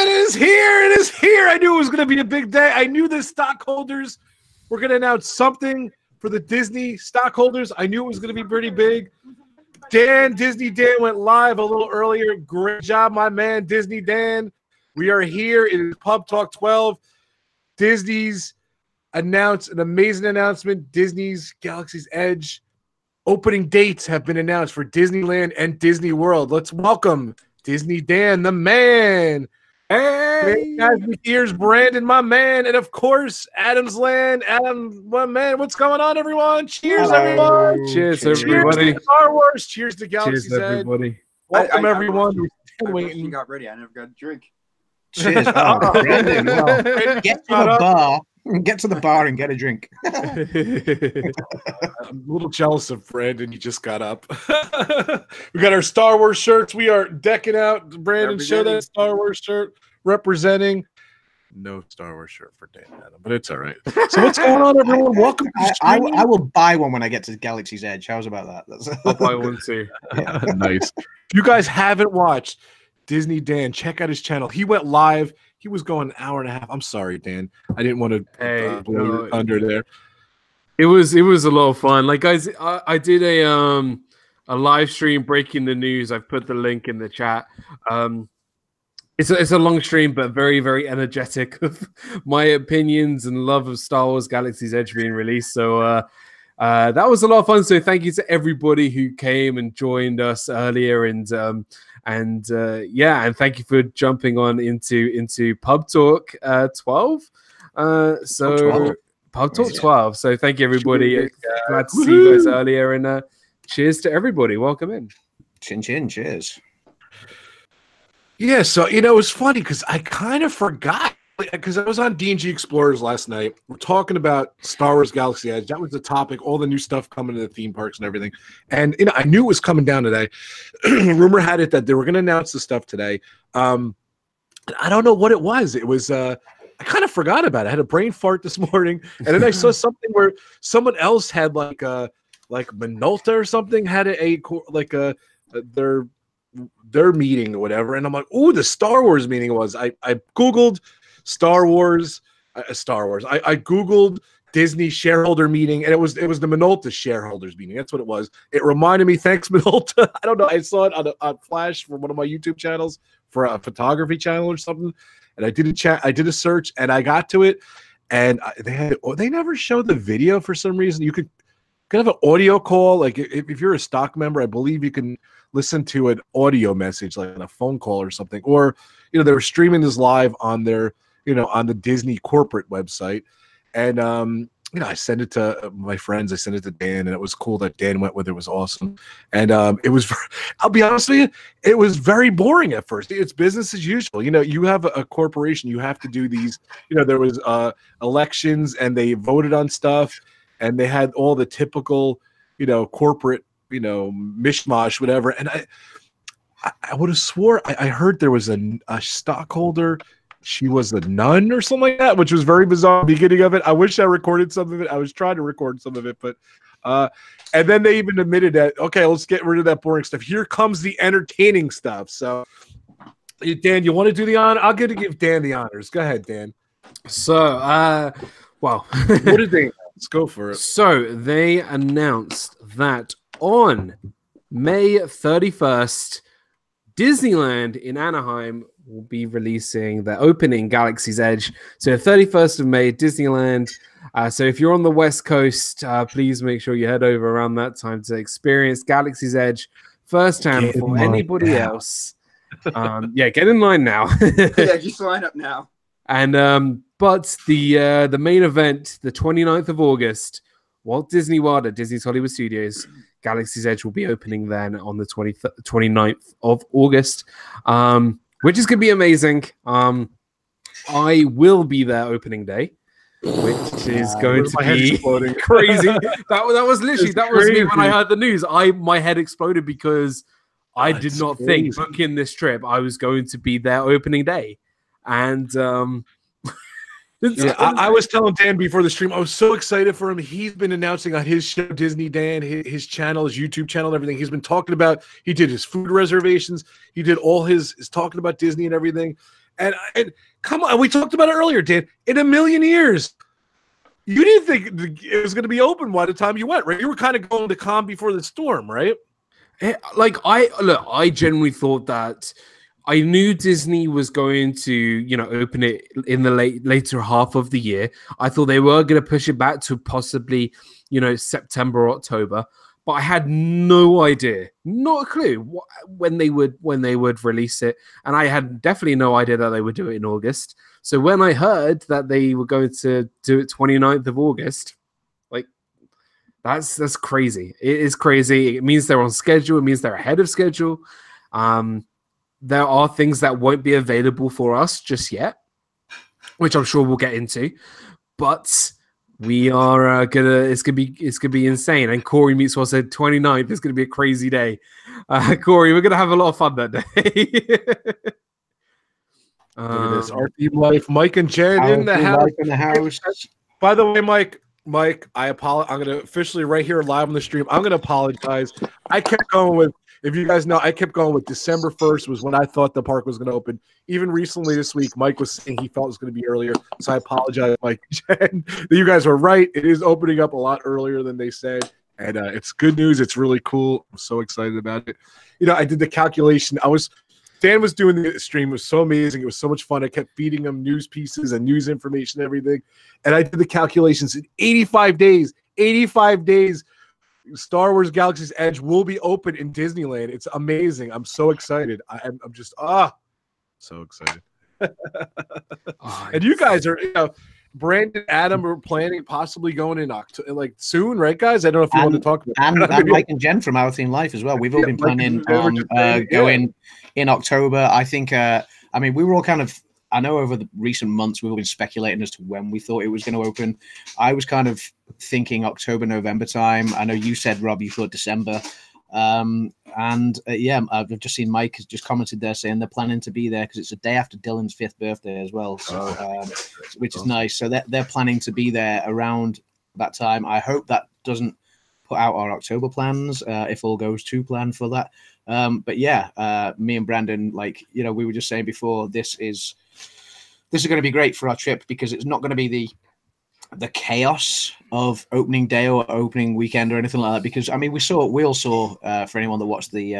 it is here. It is here. I knew it was going to be a big day. I knew the stockholders were going to announce something for the Disney stockholders. I knew it was going to be pretty big. Disney Dan went live a little earlier. Great job, my man, Disney Dan. We are here. It is Pub Talk 12. Disney's announced an amazing announcement. Disney's Galaxy's Edge opening dates have been announced for Disneyland and Disney World. Let's welcome Disney Dan, the man. Hey, guys, here's Brandon, my man, and of course, AdamsLand. Adam, my man. What's going on, everyone? Cheers, everyone. Cheers, everybody. Cheers to Star Wars. Cheers to Galaxy's Edge. Everybody. Welcome, everyone. You got ready. I never got a drink. Cheers. Oh, Brandon, well, get to the bar. Get to the bar and get a drink. I'm a little jealous of Brandon. He just got up. We got our Star Wars shirts. We are decking out. Brandon, show that Star Wars shirt representing. No Star Wars shirt for Dan Adam, but it's all right. So what's going on, everyone? Welcome. I will buy one when I get to Galaxy's Edge. How's about that? I'll buy one too. Nice. If you guys haven't watched Disney Dan, check out his channel. He went live. He was going an hour and a half. I'm sorry, Dan. I didn't want to blow your thunder there. It was a lot of fun. Like, guys, I did a live stream breaking the news. I've put the link in the chat. It's a long stream, but very, very energetic of my opinions and love of Star Wars Galaxy's Edge being released. So that was a lot of fun. So thank you to everybody who came and joined us earlier, and thank you for jumping on into Pub Talk 12. Pub Talk 12. So thank you, everybody. Glad to see you guys earlier, and cheers to everybody. Welcome in. Chin chin. Cheers. Yeah, so it was funny because I kind of forgot, because I was on D&G Explorers last night. We're talking about Star Wars Galaxy Edge. That was the topic, all the new stuff coming to the theme parks and everything. And I knew it was coming down today. Rumor had it that they were going to announce the stuff today. I don't know what it was. It was I kind of forgot about it. I had a brain fart this morning, and then I saw something where someone else had like Minolta or something had their meeting or whatever, and I'm like, oh, the Star Wars meeting was. I googled Star Wars. I googled Disney shareholder meeting, and it was the Minolta shareholders meeting. That's what it was. It reminded me. Thanks, Minolta. I don't know. I saw it on Flash from one of my YouTube channels for a photography channel or something, and I did a search, and I got to it, and they never showed the video for some reason. You could have an audio call, like if you're a stock member, I believe you can listen to an audio message, like on a phone call or something, or they were streaming this live on their on the Disney corporate website, and I sent it to my friends. I sent it to Dan, and it was cool that Dan went with it. It was awesome, and it was. I'll be honest with you, it was very boring at first. It's business as usual. You have a corporation. You have to do these. There was elections, and they voted on stuff, and they had all the typical corporate mishmash, whatever. And I would have swore I heard there was a stockholder. She was a nun or something like that, which was very bizarre at the beginning of it. I wish I recorded some of it. I was trying to record some of it, but and then they even admitted that, okay, let's get rid of that boring stuff. Here comes the entertaining stuff. So Dan, you want to do the honor? I'll give Dan the honors. Go ahead, Dan. So what did they let's go for it. So they announced that on May 31st, Disneyland in Anaheim will be releasing their opening Galaxy's Edge. So 31st of May, Disneyland. So if you're on the West Coast, please make sure you head over around that time to experience Galaxy's Edge firsthand before anybody else. Get in line now. Yeah, just line up now. And but the main event, the 29th of August, Walt Disney World at Disney's Hollywood Studios, Galaxy's Edge will be opening then on the 29th of August, which is going to be amazing. I will be there opening day, which is going to be crazy. That was me when I heard the news. My head exploded because I did not think booking this trip I was going to be there opening day. And I was telling Dan before the stream, I was so excited for him. He's been announcing on his show, Disney Dan, his channel, his YouTube channel, and everything. He's been talking about, he did his food reservations. He did all his talking about Disney and everything. And come on, we talked about it earlier, Dan. In a million years, you didn't think it was going to be open by the time you went, right? You were kind of going to calm before the storm, right? I generally thought that I knew Disney was going to, open it in the later half of the year. I thought they were going to push it back to possibly, September or October. But I had no idea, not a clue when they would release it, and I had definitely no idea that they would do it in August. So when I heard that they were going to do it 29th of August, like that's crazy. It is crazy. It means they're on schedule. It means they're ahead of schedule. There are things that won't be available for us just yet, which I'm sure we'll get into, but. We are it's gonna be insane. And Corey Meatswell said 29th is gonna be a crazy day. Corey, we're gonna have a lot of fun that day. Look at this, our team life, Mike and Jen in the house. By the way, Mike, I apologize. I'm gonna officially right here live on the stream. I'm gonna apologize. I kept going with. If you guys know, I kept going with December 1st was when I thought the park was going to open. Even recently this week, Mike was saying he felt it was going to be earlier. So I apologize, Mike. You guys were right. It is opening up a lot earlier than they said. And it's good news. It's really cool. I'm so excited about it. I did the calculation. Dan was doing the stream. It was so amazing. It was so much fun. I kept feeding him news pieces and news information and everything. And I did the calculations in 85 days. 85 days. Star Wars Galaxy's Edge will be open in Disneyland. It's amazing. I'm so excited. I'm just so excited. And you guys are, Brandon, Adam are planning possibly going in October, like soon, right, guys? I don't know if you want to talk about and Mike and Jen from Our Team Life as well. We've all been planning on going in October. I think. We were all kind of. I know over the recent months we've all been speculating as to when we thought it was going to open. I was kind of thinking October, November time. I know you said, Rob, you thought December. I've just seen Mike has just commented there saying they're planning to be there because it's a day after Dylan's 5th birthday as well, so which is nice. So they're planning to be there around that time. I hope that doesn't put out our October plans if all goes to plan for that. Me and Brandon, we were just saying before, this is going to be great for our trip because it's not going to be the chaos of opening day or opening weekend or anything like that. Because we all saw for anyone that watched the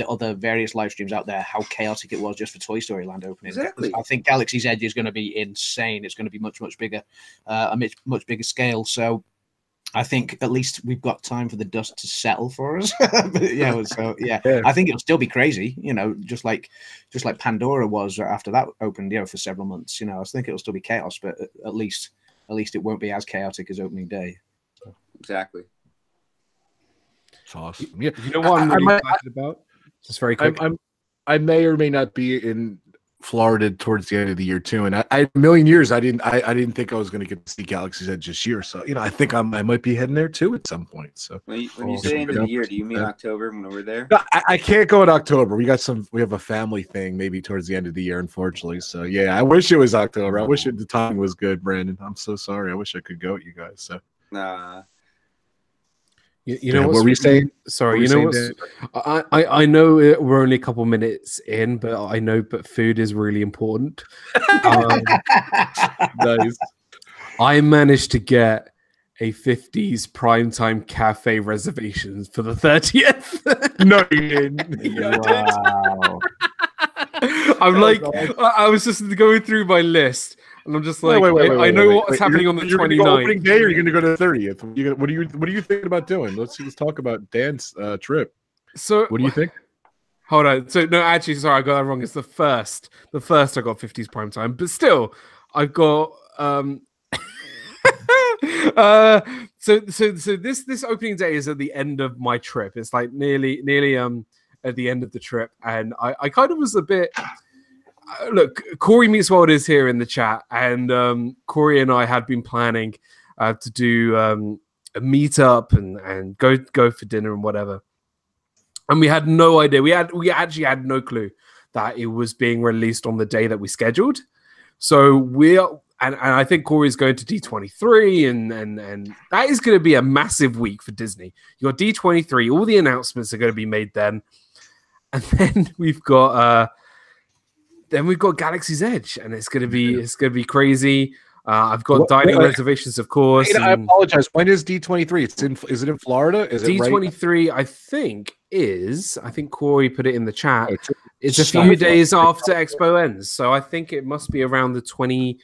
other various live streams out there how chaotic it was just for Toy Story Land opening. Exactly. I think Galaxy's Edge is going to be insane. It's going to be much bigger, a much bigger scale. So I think at least we've got time for the dust to settle for us. I think it'll still be crazy, just like Pandora was after that opened, for several months. I think it'll still be chaos, but at least it won't be as chaotic as opening day. Exactly. It's awesome. Yeah. You know what I'm really excited about? Just very quick. I may or may not be in Florida towards the end of the year too, and I a million years I didn't think I was going to get to see Galaxy's Edge this year. So I think I might be heading there too at some point. So when you say end of the year, do you mean October when we're there? No, I can't go in October. We have a family thing maybe towards the end of the year, unfortunately. So yeah, I wish it was October. I wish the timing was good, Brandon. I'm so sorry. I wish I could go with you guys. So nah. You know what were we saying? Sorry, I know we're only a couple minutes in, but food is really important. Nice. I managed to get a 50s primetime cafe reservations for the 30th. No, you didn't. Wow. I was just going through my list. And I'm just like, I know what's happening on the 29th. Opening day, or you're going to go to the 30th? What are you thinking about doing? Let's talk about Dan's trip. So, what do you think? Hold on. So, no, actually, sorry, I got that wrong. It's the first. The first I got 50s prime time, but still, I've got. So this opening day is at the end of my trip. It's like nearly at the end of the trip, and I kind of was a bit. Look, Corey Meatswell is here in the chat, and Corey and I had been planning to do a meetup and go for dinner and whatever. And we had no idea. We actually had no clue that it was being released on the day that we scheduled. So and I think Corey's going to D23, and that is going to be a massive week for Disney. You got D23, all the announcements are going to be made then, and then we've got then we've got Galaxy's Edge, and it's gonna be crazy. I've got dining reservations, of course. I apologize. When is D23? Is it in Florida? Is D23? Right? I think Corey put it in the chat. It's a few days after Expo ends, so I think it must be around the 24th.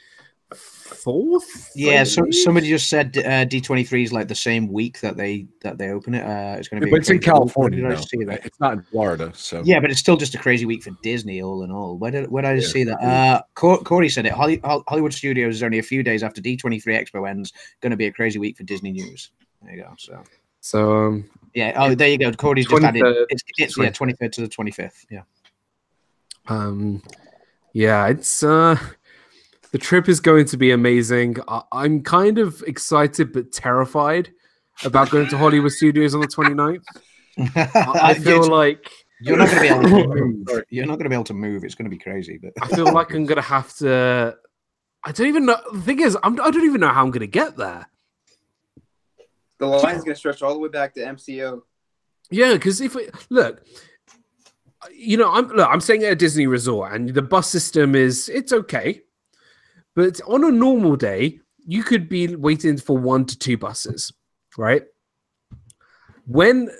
Yeah, so somebody just said D23 is like the same week that they open it. It's going to be. But it's in California. Did I see that? It's not in Florida, so yeah, but it's still just a crazy week for Disney, all in all. Where did I see that? Corey said it. Hollywood Studios is only a few days after D23 Expo ends. Going to be a crazy week for Disney News. There you go. So yeah. Oh, there you go. Corey's just added. It's 23rd to the 25th. Yeah. Yeah, it's the trip is going to be amazing. I'm kind of excited but terrified about going to Hollywood Studios on the 29th. I feel like you're not going to be able to move. You're not going to be able to move. It's going to be crazy. But I feel like I'm going to have to. I don't even know. The thing is, I don't even know how I'm going to get there. The line's going to stretch all the way back to MCO. Yeah, because look. You know, I'm staying at a Disney resort, and the bus system it's okay, but on a normal day, you could be waiting for 1 to 2 buses, right? When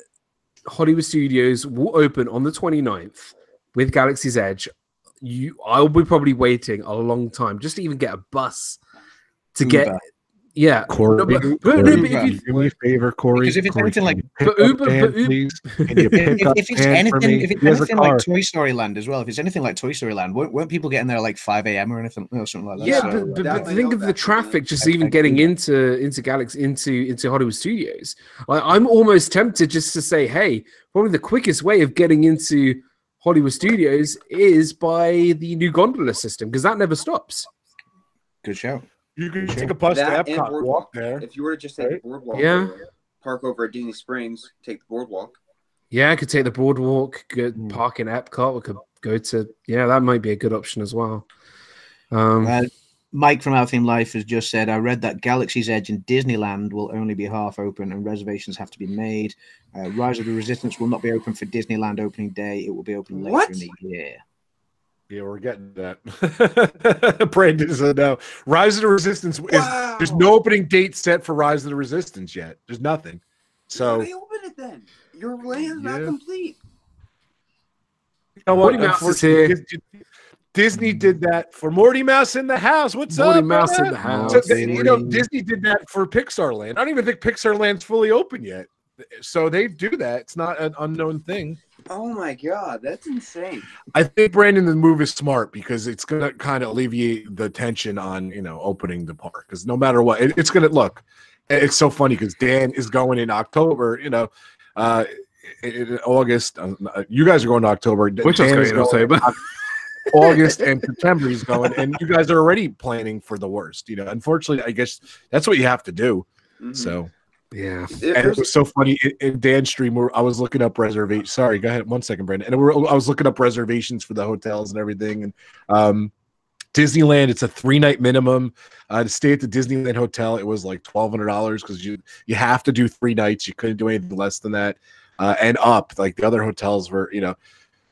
Hollywood Studios will open on the 29th with Galaxy's Edge, I'll be probably waiting a long time just to even get a bus to get. Yeah, Corey, do me a favor, Corey. Because if it's anything like, please, if it's anything like Toy Story Land as well, if it's anything like Toy Story Land, weren't people getting there at like 5 a.m. or anything, or something like that? Yeah, but think of the traffic just even getting into Galaxy into Hollywood Studios. I'm almost tempted just to say, hey, probably the quickest way of getting into Hollywood Studios is by the new gondola system because that never stops. Good show. You can take a bus to Epcot, walk there. If you were to just take the boardwalk, park over at Disney Springs, take the boardwalk. Yeah, I could take the boardwalk, park in Epcot. We could go to, that might be a good option as well. Mike from Our Theme Life has just said, I read that Galaxy's Edge in Disneyland will only be half open and reservations have to be made. Rise of the Resistance will not be open for Disneyland opening day. It will be open later in the year. Yeah, we're getting that. Brandon said no. Rise of the Resistance there's no opening date set for Rise of the Resistance yet. There's nothing. So they open it then. Your land's not complete. You know what? Disney did that for Morty Mouse in the House. What's Morty up? Mouse in the House. So, Disney did that for Pixar Land. I don't even think Pixar Land's fully open yet. So they do that. It's not an unknown thing. Oh my God, that's insane. I think Brandon, the move is smart because it's going to kind of alleviate the tension on, opening the park. Because no matter what, it's going to look. It's so funny because Dan is going in October, in August. You guys are going to October. Which Dan is going August and September he's going, and you guys are already planning for the worst. Unfortunately, I guess that's what you have to do. Mm-hmm. So. Yeah, and it was so funny in Dan's stream where I was looking up reservations. Sorry, go ahead. 1 second, Brandon. And I was looking up reservations for the hotels and everything. And Disneyland, it's a 3-night minimum. To stay at the Disneyland hotel, it was like $1,200 because you have to do 3 nights. You couldn't do anything less than that. And up, like the other hotels were, it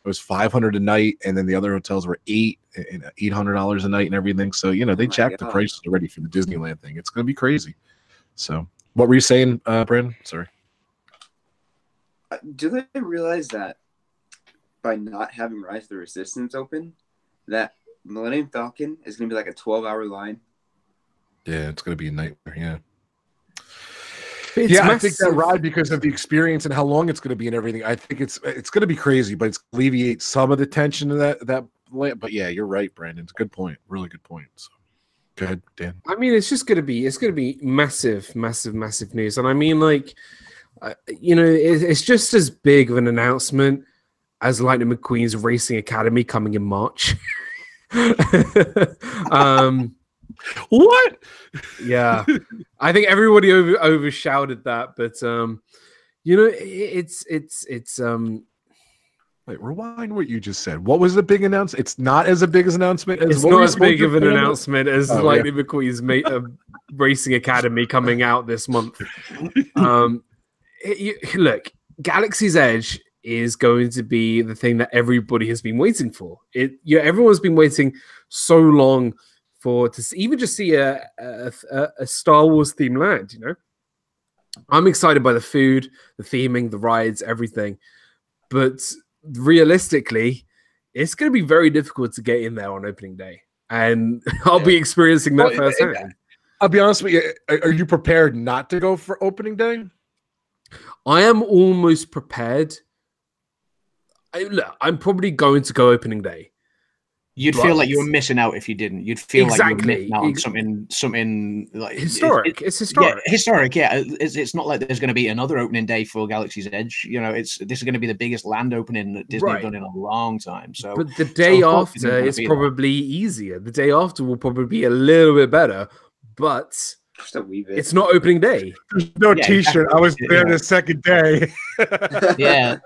was $500 a night, and then the other hotels were $800 a night and everything. So they jacked the prices already for the Disneyland thing. It's going to be crazy. So. What were you saying, Brandon? Sorry. Do they realize that by not having Rise of the Resistance open, that Millennium Falcon is going to be like a 12-hour line? Yeah, it's going to be a nightmare. Yeah. I think that ride, because of the experience and how long it's going to be and everything, I think it's going to be crazy, but it's alleviate some of the tension of that. But yeah, you're right, Brandon. It's a good point. Really good point. So. Go ahead, Dan. I mean, it's going to be massive, massive, massive news. And I mean, like, it's just as big of an announcement as Lightning McQueen's Racing Academy coming in March. What? Yeah. I think everybody overshouted that, but, it's Wait, rewind what you just said. What was the big announcement? It's not as big as an announcement as. It's not as big of an announcement as Lightning McQueen's Racing Academy coming out this month. Look, Galaxy's Edge is going to be the thing that everybody has been waiting for. Everyone's been waiting so long even just see a Star Wars themed land. I'm excited by the food, the theming, the rides, everything, but realistically, it's going to be very difficult to get in there on opening day, and I'll be experiencing that firsthand. I'll be honest with you. Are you prepared not to go for opening day? I am almost prepared. I'm probably going to go opening day. You'd feel like you were missing out if you didn't. You'd feel like you were missing out on something like historic. It's historic. Yeah, historic. Yeah, it's not like there's going to be another opening day for Galaxy's Edge. This is going to be the biggest land opening that Disney have done in a long time. So, but the day after is probably easier. The day after will probably be a little bit better, but it's not opening day. There's no T-shirt. Exactly. I was there the second day. Yeah,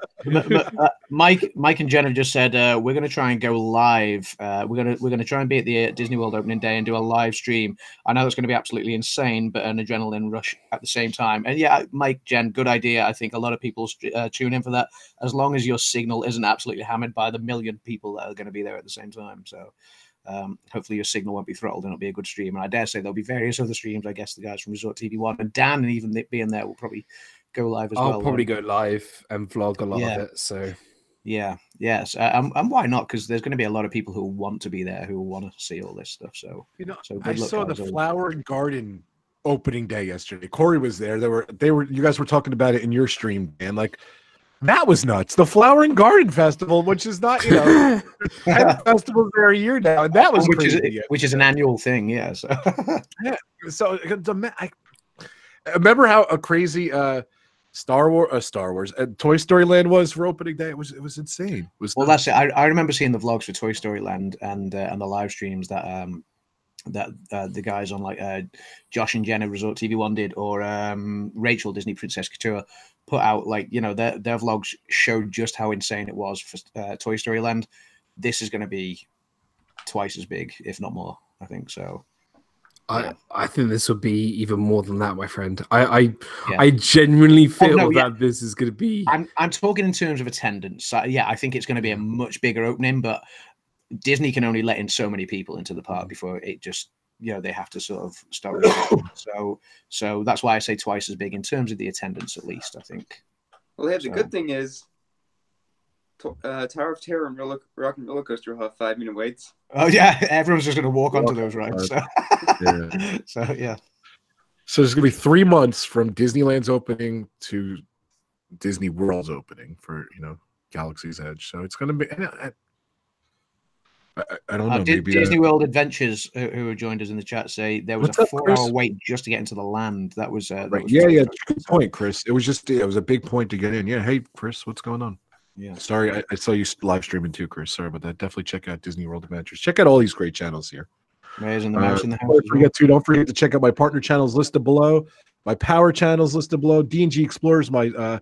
Mike and Jenna just said we're going to try and go live. We're going to try and be at the Disney World opening day and do a live stream. I know it's going to be absolutely insane, but an adrenaline rush at the same time. And yeah, Mike, Jen, good idea. I think a lot of people tune in for that, as long as your signal isn't absolutely hammered by the million people that are going to be there at the same time. So. Hopefully your signal won't be throttled and it'll be a good stream. And I dare say there'll be various other streams. I guess the guys from Resort TV 1 and Dan, and even being there, will probably go live as well. I'll probably go live and vlog a lot of it. So yes, and why not? Because there's going to be a lot of people who want to be there, who want to see all this stuff. So I saw the Flower and Garden opening day yesterday. Corey was there. You guys were talking about it in your stream, Dan. Like, that was nuts. The Flower and Garden Festival, which is not, 10 festivals there a year now, and that was crazy. Which is an annual thing, yeah. So, yeah. So I remember how a crazy Star Wars and Toy Story Land was for opening day. It was insane. That's it. I remember seeing the vlogs for Toy Story Land and the live streams that the guys on like Josh and Jenna Resort TV 1 did, or Rachel Disney Princess Couture put out. Like, their vlogs showed just how insane it was for Toy Story Land. This is going to be twice as big, if not more, I think so. I think this will be even more than that, my friend. I genuinely feel that this is going to be. I'm talking in terms of attendance. I think it's going to be a much bigger opening, but Disney can only let in so many people into the park before it just, they have to sort of start. So that's why I say twice as big in terms of the attendance, at least, I think. Well, the good thing is Tower of Terror and Rock and Roller Coaster will have 5-minute waits. Oh yeah, everyone's just going to walk onto those rides. So. So there's going to be 3 months from Disneyland's opening to Disney World's opening for Galaxy's Edge. So it's going to be. I don't know. Maybe Disney World Adventures, who joined us in the chat, say there was a 4-hour wait just to get into the land. That was right. Good point, Chris. It was a big point to get in. Yeah. Hey, Chris, what's going on? Yeah. Sorry, I saw you live streaming too, Chris. Sorry about that. Definitely check out Disney World Adventures. Check out all these great channels here. There's in the mouse in the house. Don't forget to check out my partner channels listed below. My power channels listed below. D&G Explorers, my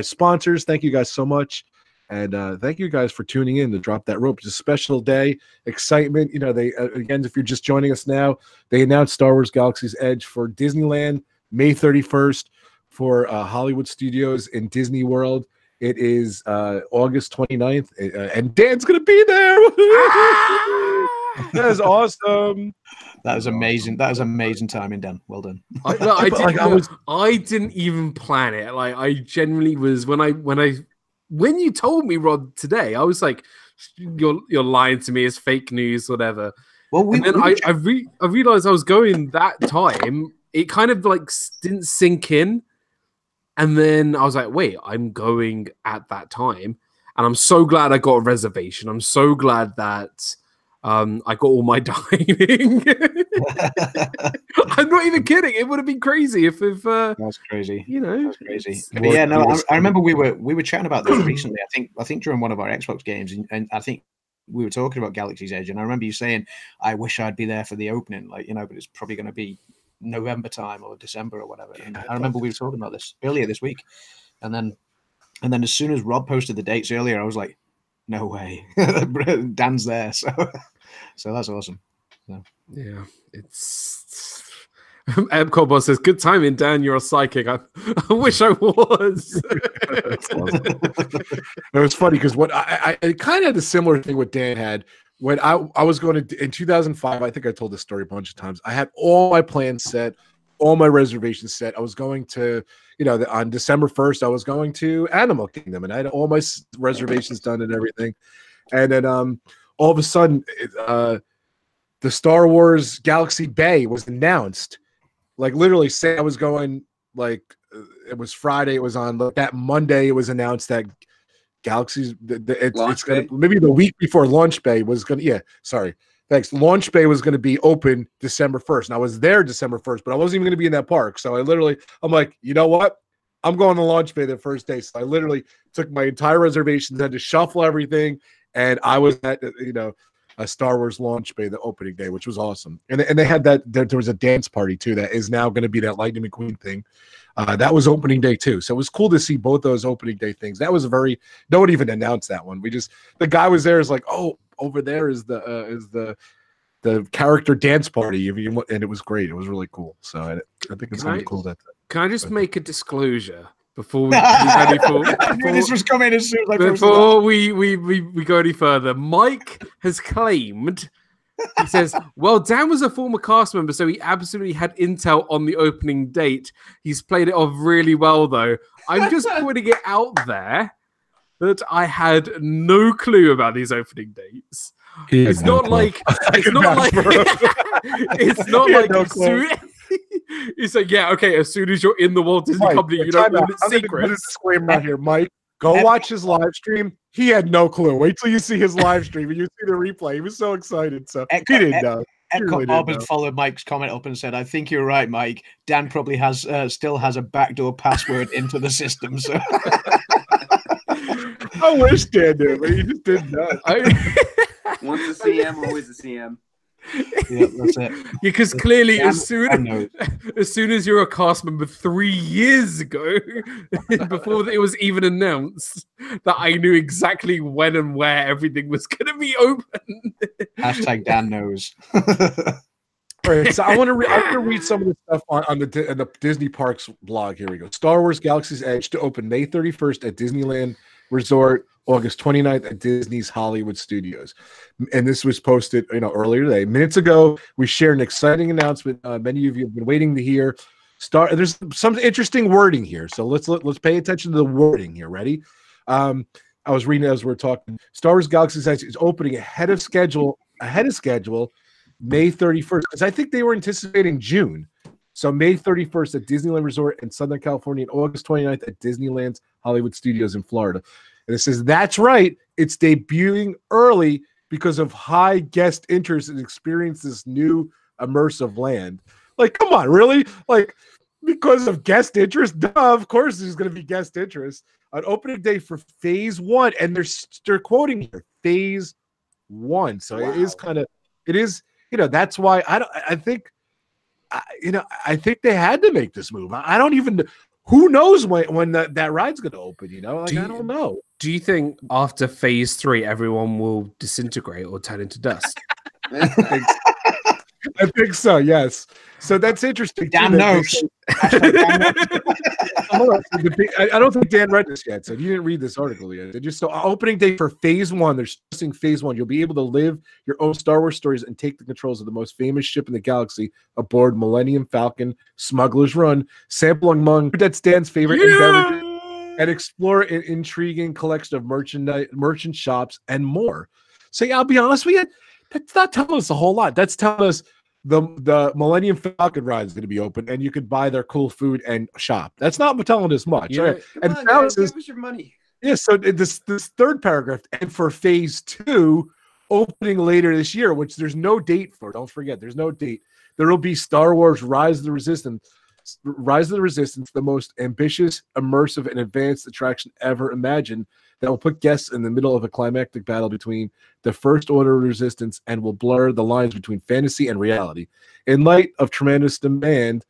sponsors. Thank you guys so much. And thank you guys for tuning in to Drop That Rope. It's a special day, excitement. They again, if you're just joining us now, they announced Star Wars Galaxy's Edge for Disneyland May 31st for Hollywood Studios in Disney World. It is August 29th, and Dan's going to be there. That is awesome. That is amazing. That is amazing timing, Dan. Well done. I didn't even plan it. Like, I genuinely was when you told me, Rod, today, I was like, "You're lying to me. It's fake news, whatever." Well, I realized I was going that time. It kind of like didn't sink in, and then I was like, "Wait, I'm going at that time," and I'm so glad I got a reservation. I'm so glad that I got all my dining. I'm not even kidding. It would have been crazy if that's crazy. That's crazy. But I remember we were chatting about this recently. I think during one of our Xbox games, and I think we were talking about Galaxy's Edge, and I remember you saying, "I wish I'd be there for the opening," but it's probably going to be November time or December or whatever. And I remember we were talking about this earlier this week, and then as soon as Rob posted the dates earlier, I was like, "No way, Dan's there." So that's awesome. So. Yeah, it's Epcot boss says, "Good timing, Dan. You're a psychic. I wish I was." It was funny because what I kind of had a similar thing what Dan had when I was going to in 2005. I think I told this story a bunch of times. I had all my plans set, all my reservations set. I was going to, on December 1st, I was going to Animal Kingdom, and I had all my reservations done and everything. And then all of a sudden, the Star Wars Galaxy Bay was announced. Like literally, say I was going it was Friday. It was on that Monday. It was announced that Galaxies. It's gonna maybe the week before Launch Bay was gonna. Yeah, sorry. Thanks. Launch Bay was going to be open December 1st. And I was there December 1st, but I wasn't even going to be in that park. So I'm like, you know what? I'm going to Launch Bay the first day. So I literally took my entire reservations, had to shuffle everything. And I was at, a Star Wars Launch Bay, the opening day, which was awesome. And they had there was a dance party too. That is now going to be that Lightning McQueen thing. That was opening day too. So it was cool to see both those opening day things. That was no one even announced that one. The guy was there is like, oh, over there is the character dance party, and it was great. It was really cool. So I think it's really cool. Can I just make a disclosure before we this was coming as soon as before we go any further? Mike has claimed. He says, well, Dan was a former cast member, so he absolutely had intel on the opening date. He's played it off really well, though. I'm just putting it out there that I had no clue about these opening dates. It's not like he's like, yeah, okay, as soon as you're in the Walt Disney Company, you don't know the secret. Disclaimer out here, Mike. Go watch his live stream. He had no clue. Wait till you see his live stream and you see the replay. He was so excited. So he didn't know. Epcot Bob followed Mike's comment up and said, I think you're right, Mike. Dan probably still has a backdoor password into the system. So I wish Dan did, but he just didn't know. Once a CM, always a CM. Yeah, that's it. Because clearly, as soon as you're a cast member 3 years ago, before it was even announced, that I knew exactly when and where everything was going to be open. Hashtag Dan knows. All right, so I want to read some of the stuff on the Disney Parks blog. Here we go. Star Wars Galaxy's Edge to open May 31st at Disneyland Resort, August 29th at Disney's Hollywood Studios. And this was posted, earlier today. Minutes ago, we shared an exciting announcement. Many of you have been waiting to hear. There's some interesting wording here, so let's pay attention to the wording here. Ready? I was reading as we're talking. Star Wars Galaxy's Edge is opening ahead of schedule, May 31st, because I think they were anticipating June. So May 31st at Disneyland Resort in Southern California and August 29th at Disneyland's Hollywood Studios in Florida. And it says, that's right. It's debuting early because of high guest interest and experience this new immersive land. Like, come on, really? Like, because of guest interest? Duh, of course there's going to be guest interest. On opening day for phase 1, and they're quoting here, phase 1. So wow. It is, that's why I think they had to make this move. I don't even, who knows when that ride's going to open, I don't know. Do you think after phase 3, everyone will disintegrate or turn into dust? I think so, yes. So that's interesting. Dan knows. I don't think Dan read this yet, so you didn't read this article yet. Opening day for phase 1, they're stressing phase 1. You'll be able to live your own Star Wars stories and take the controls of the most famous ship in the galaxy aboard Millennium Falcon, Smuggler's Run, sample among that's Dan's favorite beverages, and explore an intriguing collection of merchant shops and more. So yeah, I'll be honest with you, that's not telling us a whole lot. That's telling us the Millennium Falcon ride is going to be open, and you could buy their cool food and shop. That's not telling us much. Yeah. Right? Come on, guys, give us your money. Yeah, so this third paragraph, and for phase 2, opening later this year, which there's no date for. Don't forget, there's no date. There will be Star Wars Rise of the Resistance, the most ambitious, immersive, and advanced attraction ever imagined, that will put guests in the middle of a climactic battle between the First Order Resistance and will blur the lines between fantasy and reality. In light of tremendous demand,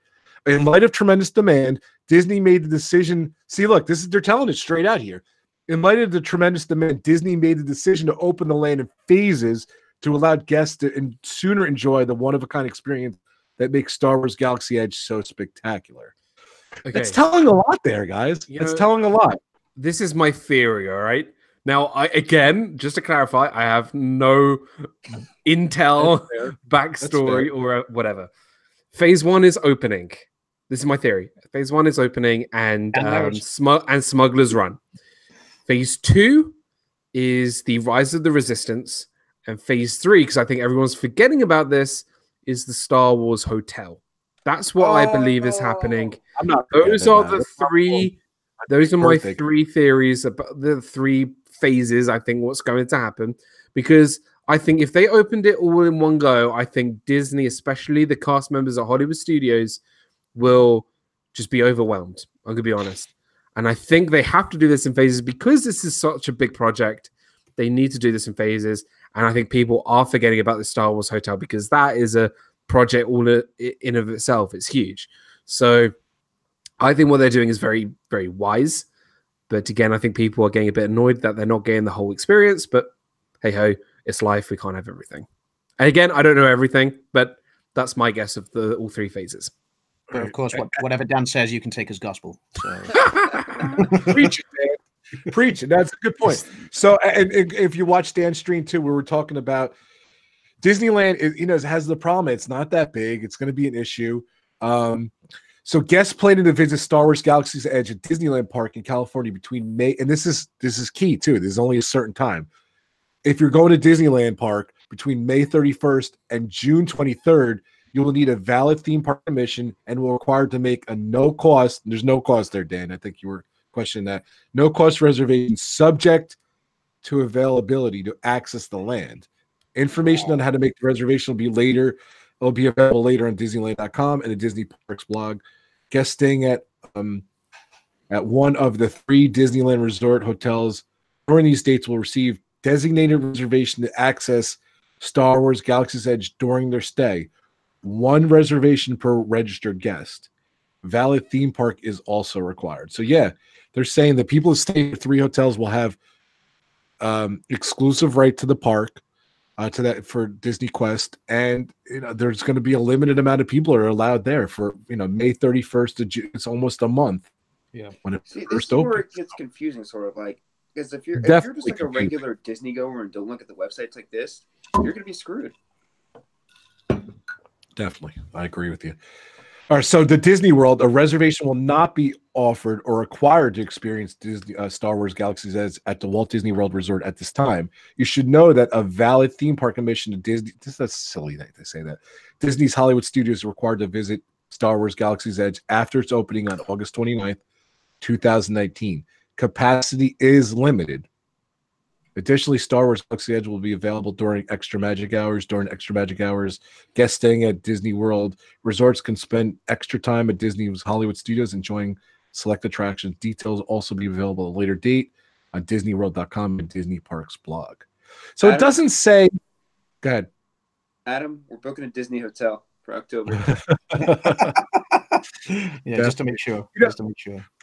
Disney made the decision. See, look, they're telling it straight out here. In light of the tremendous demand, Disney made the decision to open the land in phases to allow guests to sooner enjoy the one-of-a-kind experience that makes Star Wars Galaxy Edge so spectacular. Okay. That's telling a lot there, guys. It's telling a lot. This is my theory, all right? Now, again, just to clarify, I have no intel, backstory, or whatever. Phase 1 is opening. This is my theory. Phase 1 is opening and Smuggler's Run. Phase 2 is the Rise of the Resistance. And Phase 3, because I think everyone's forgetting about this, is the Star Wars Hotel. That's what I believe is happening. I'm not. Those are the three. Those are my three theories about the three phases. I think what's going to happen, because I think if they opened it all in one go, I think Disney, especially the cast members at Hollywood Studios, will just be overwhelmed. I'm gonna be honest, and I think they have to do this in phases because this is such a big project. They need to do this in phases, and I think people are forgetting about the Star Wars Hotel because that is a project all in of itself. It's huge. So I think what they're doing is very, very wise. But again, I think people are getting a bit annoyed that they're not getting the whole experience. But hey ho, it's life. We can't have everything. And again, I don't know everything, but that's my guess of all three phases. But of course, whatever Dan says, you can take as gospel. So. Preach it, Dan. Preach it. That's a good point. So, and if you watch Dan's stream too, we were talking about Disneyland, has the problem. It's not that big. It's going to be an issue. So guests planning to visit Star Wars Galaxy's Edge at Disneyland Park in California between May, and this is key too. There's only a certain time. If you're going to Disneyland Park between May 31st and June 23rd, you will need a valid theme park admission and will require to make a no cost. There's no cost there, Dan. I think you were questioning that. No cost reservation subject to availability to access the land. Information on how to make the reservation will be later. It'll be available later on Disneyland.com and the Disney Parks blog. Guests staying at one of the 3 Disneyland Resort hotels during these dates will receive designated reservation to access Star Wars Galaxy's Edge during their stay. 1 reservation per registered guest. Valid theme park is also required. So yeah, they're saying that people who stay at 3 hotels will have exclusive right to the park. To that for Disney Quest, and there's going to be a limited amount of people are allowed there for May 31st to June. It's almost a month. Yeah, when it first first opens. opens. Where it gets confusing, sort of like because if you're just like a regular Disney goer and don't look at the websites like this, you're going to be screwed. Definitely, I agree with you. All right, so the Disney World, a reservation will not be offered or required to experience Disney, Star Wars Galaxy's Edge at the Walt Disney World Resort at this time. You should know that a valid theme park admission to Disney, that's silly that they say that, Disney's Hollywood Studios is required to visit Star Wars Galaxy's Edge after its opening on August 29th, 2019. Capacity is limited. Additionally, Star Wars Galaxy Edge will be available during extra magic hours. During extra magic hours, guests staying at Disney World resorts can spend extra time at Disney's Hollywood Studios enjoying select attractions. Details will also be available at a later date on DisneyWorld.com and Disney Parks blog. So Adam, it doesn't say. Go ahead, Adam. We're booking a Disney hotel for October. Yeah, just to make sure.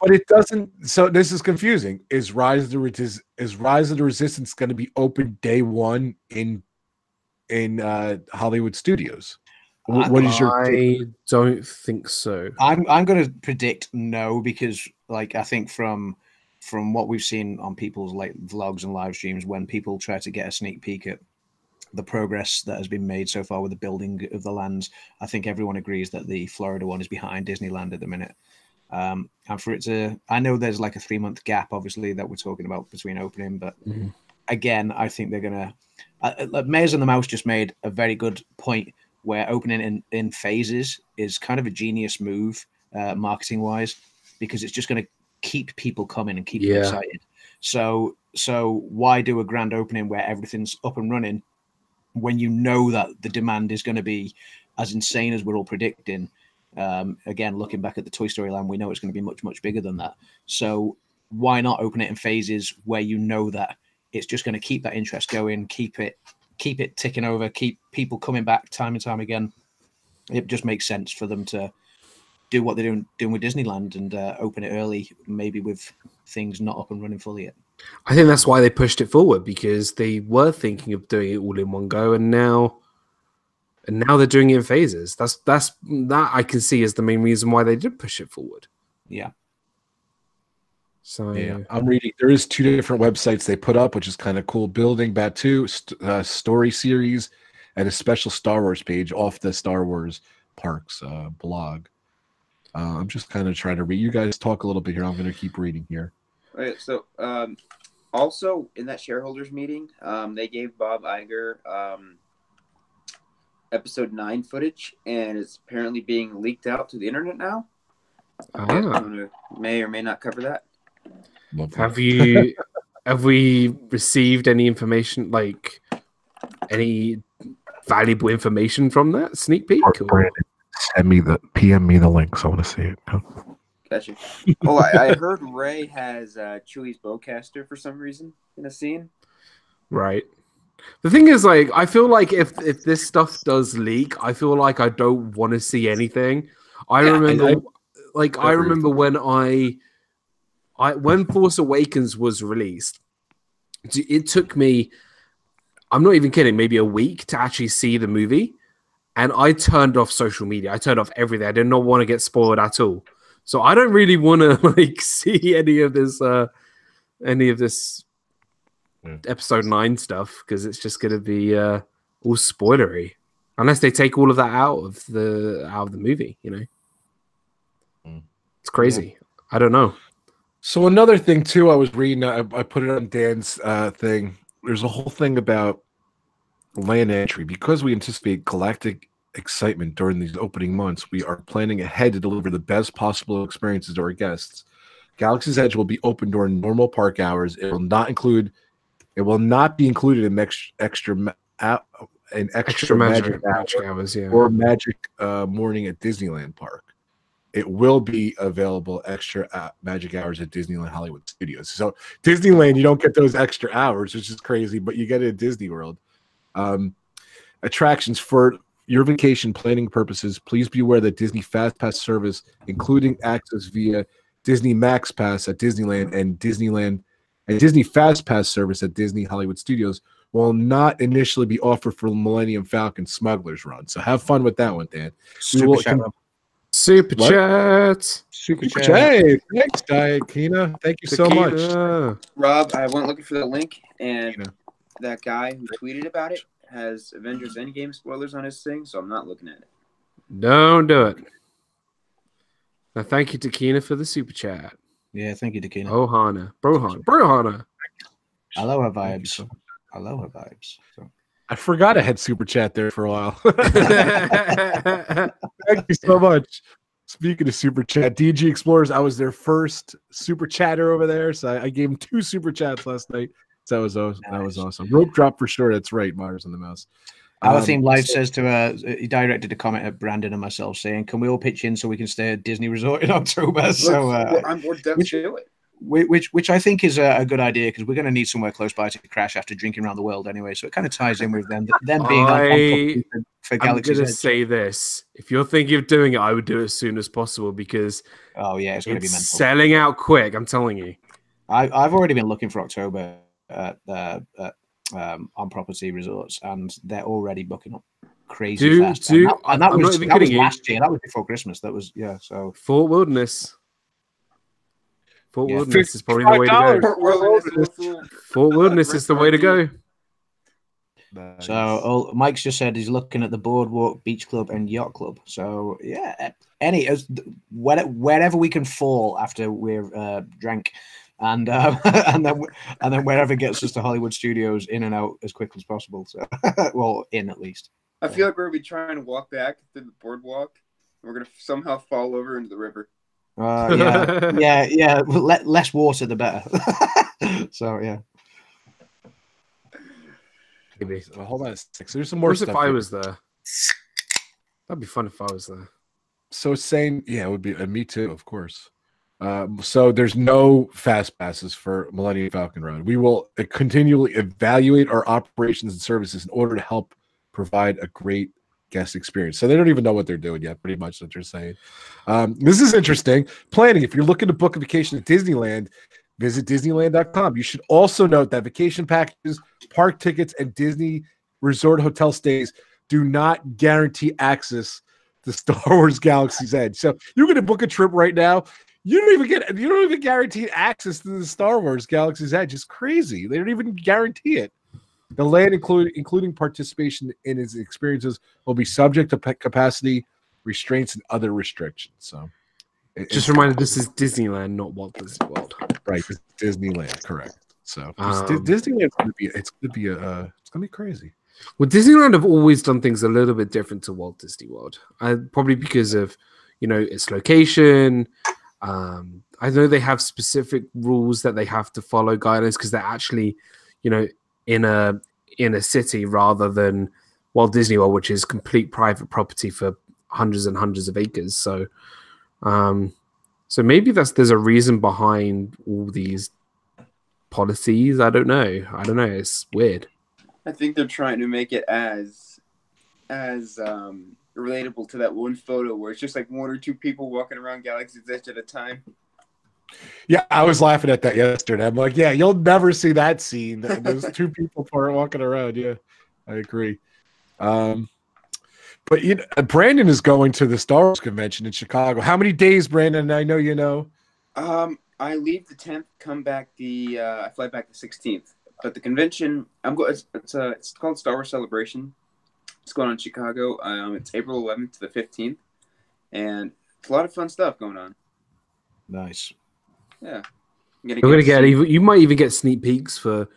But it doesn't. So this is confusing. Is Rise of the Resistance going to be open day one in Hollywood Studios? What is your? I don't think so. I'm going to predict no, because I think from what we've seen on people's vlogs and live streams, when people try to get a sneak peek at the progress that has been made so far with the building of the lands, I think everyone agrees that the Florida one is behind Disneyland at the minute. And for it to, I know there's like a 3-month gap, obviously, that we're talking about between opening, but again, I think they're going to, Mayor's and the Mouse just made a very good point where opening in phases is kind of a genius move, marketing wise, because it's just going to keep people coming and keep them excited. So why do a grand opening where everything's up and running when you know that the demand is going to be as insane as we're all predicting? Again, looking back at the Toy Story Land, we know it's going to be much, much bigger than that. So why not open it in phases where you know that it's just going to keep that interest going, keep it ticking over, keep people coming back time and time again? It just makes sense for them to do what they're doing with Disneyland and open it early, maybe with things not up and running fully yet. I think that's why they pushed it forward, because they were thinking of doing it all in one go, and now And now they're doing it in phases. That I can see as the main reason why they did push it forward. Yeah. So yeah, I'm reading. There is 2 different websites they put up, which is kind of cool. Building Batu story series, and a special Star Wars page off the Star Wars Parks blog. I'm just kind of trying to read. You guys talk a little bit here. I'm going to keep reading here. Okay, so also in that shareholders meeting, they gave Bob Iger episode 9 footage, and it's apparently being leaked out to the internet now. May or may not cover that. Have we received any information, like any valuable information from that sneak peek? PM me the links. I want to see it. Gotcha. Oh, I heard Ray has Chewie's bowcaster for some reason in a scene. Right. The thing is, like, I feel like if this stuff does leak, I feel like I don't want to see anything. I remember when Force Awakens was released, it took me, I'm not even kidding, maybe a week to actually see the movie. And I turned off social media. I turned off everything. I did not want to get spoiled at all. So I don't really want to like see any of this episode 9 stuff, because it's just going to be all spoilery, unless they take all of that out of the movie. You know, it's crazy. Yeah. I don't know. So another thing too, I was reading. I put it on Dan's thing. There's a whole thing about land entry. Because we anticipate galactic excitement during these opening months, we are planning ahead to deliver the best possible experiences to our guests. Galaxy's Edge will be open during normal park hours. It will not be included in extra magic hours, or magic morning at Disneyland Park. It will be available extra magic hours at Disneyland Hollywood Studios. So Disneyland, you don't get those extra hours, which is crazy, but you get it at Disney World. Attractions for your vacation planning purposes, please be aware that Disney Fast Pass service, including access via Disney Max Pass at Disneyland and Disney Fast Pass service at Disney Hollywood Studios, will not initially be offered for Millennium Falcon Smuggler's Run. So have fun with that one, Dan. Super chat. Hey, thanks, Kina. Thank you so much. Rob, I went looking for the link, and that guy who tweeted about it has Avengers Endgame spoilers on his thing, so I'm not looking at it. Don't do it. Now, thank you to Kina for the super chat. Yeah, thank you to Kina. Brohana. Aloha vibes. Aloha vibes. So. I forgot I had super chat there for a while. Thank you so much. Speaking of super chat, DG Explorers, I was their first super chatter over there, so I gave him 2 super chats last night. So that was awesome. Rope drop for sure. That's right, Mars and the Mouse. Our Theme Live says he directed a comment at Brandon and myself saying, "Can we all pitch in so we can stay at Disney Resort in October?" So I'm more definitely do it. Which I think is a good idea, because we're going to need somewhere close by to crash after drinking around the world anyway. So it kind of ties in with them being on for Galaxies. I'm going to say this: if you're thinking of doing it, I would do it as soon as possible, because it's going to be mental. Selling out quick. I'm telling you. I've already been looking for October on property resorts, and they're already booking up crazy fast. And that was last year. That was before Christmas. That was So Fort Wilderness. Fort Wilderness is probably the way to go. Fort Wilderness is the way to go. Nice. So Mike's just said he's looking at the Boardwalk Beach Club and Yacht Club. So yeah, wherever we can fall after we're drank, and then wherever gets us to Hollywood Studios, in and out as quickly as possible. So well, in at least. I feel like we're gonna be trying to walk back through the boardwalk. And we're gonna somehow fall over into the river. Yeah. Less water, the better. So yeah. Maybe. Well, hold on a sec. There's some more stuff. If I was there, that'd be fun if I was there. So saying, it would be. Me too, of course. So there's no fast passes for Millennium Falcon Run. We will continually evaluate our operations and services in order to help provide a great guest experience. So they don't even know what they're doing yet, pretty much what they're saying. This is interesting. Planning. If you're looking to book a vacation at Disneyland, visit Disneyland.com. You should also note that vacation packages, park tickets, and Disney resort hotel stays do not guarantee access to Star Wars Galaxy's Edge. So you're going to book a trip right now. You don't even guarantee access to the Star Wars Galaxy's Edge. It's crazy. They don't even guarantee it. The land, including participation in its experiences, will be subject to capacity restraints and other restrictions. So, just a reminder, this is Disneyland, not Walt Disney World. Right, it's Disneyland, correct. So Disneyland's going to be crazy. Well, Disneyland have always done things a little bit different to Walt Disney World, probably because of its location. I know they have specific rules that they have to follow, guidelines, because they're actually, in a city rather than Walt Disney World, which is complete private property for hundreds and hundreds of acres. So, so maybe there's a reason behind all these policies. I don't know. It's weird. I think they're trying to make it as relatable to that one photo where it's just like one or two people walking around Galaxy's Edge at a time. Yeah, I was laughing at that yesterday. I'm like, yeah, you'll never see that scene. Those two people walking around. Yeah, I agree. But Brandon is going to the Star Wars convention in Chicago. How many days, Brandon? I know you know. I leave the 10th, come back I fly back the 16th. But the convention, it's called Star Wars Celebration. It's going on in Chicago. It's April 11th to the 15th, and it's a lot of fun stuff going on. Nice. Yeah. You might even get sneak peeks for,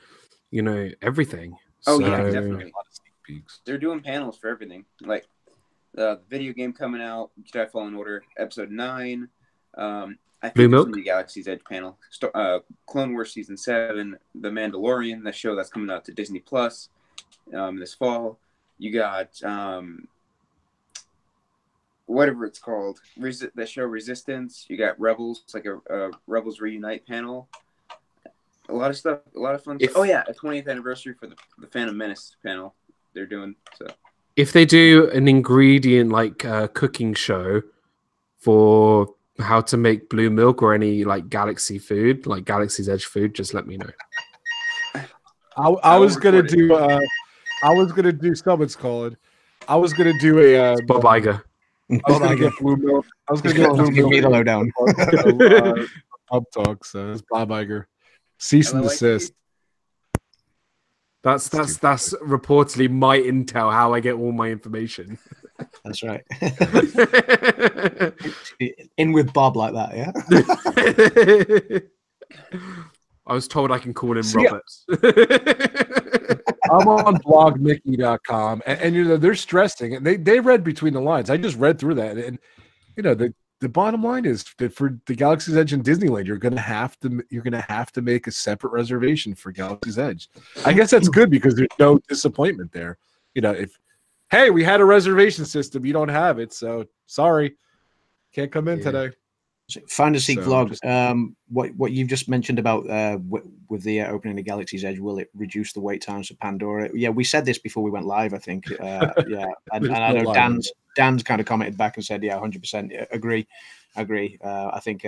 everything. Oh, yeah, definitely. A lot of sneak peeks. They're doing panels for everything. Like the video game coming out, Jedi Fallen Order, Episode 9. I think Blue Milk? The Galaxy's Edge panel. Clone Wars Season 7, The Mandalorian, the show that's coming out to Disney Plus this fall. You got whatever it's called, the show Resistance. You got Rebels, like a Rebels Reunite panel. A lot of stuff, a lot of fun stuff. Oh yeah, a 20th anniversary for the Phantom Menace panel they're doing. So if they do an ingredient cooking show for how to make blue milk or any Galaxy food, like Galaxy's Edge food, just let me know. I was gonna do someone's called. I was gonna do a Bob Iger. I was gonna get blue milk. I was gonna get blue milk. Me the lowdown. Pub talk. So it's Bob Iger. Cease and desist. That's reportedly my intel. How I get all my information. That's right. In with Bob like that, yeah. I was told I can call him Robert. I'm on blogmickey.com, and they're stressing, and they read between the lines. I just read through that, and the bottom line is that for the Galaxy's Edge in Disneyland, you're gonna have to make a separate reservation for Galaxy's Edge. I guess that's good because there's no disappointment there. If we had a reservation system, you don't have it, so sorry, can't come in today. Find a Seek vlog. What you've just mentioned about with the opening the Galaxy's Edge, will it reduce the wait times for Pandora? Yeah, we said this before we went live, I think. Yeah, and I know Dan's kind of commented back and said, yeah, 100% agree. I think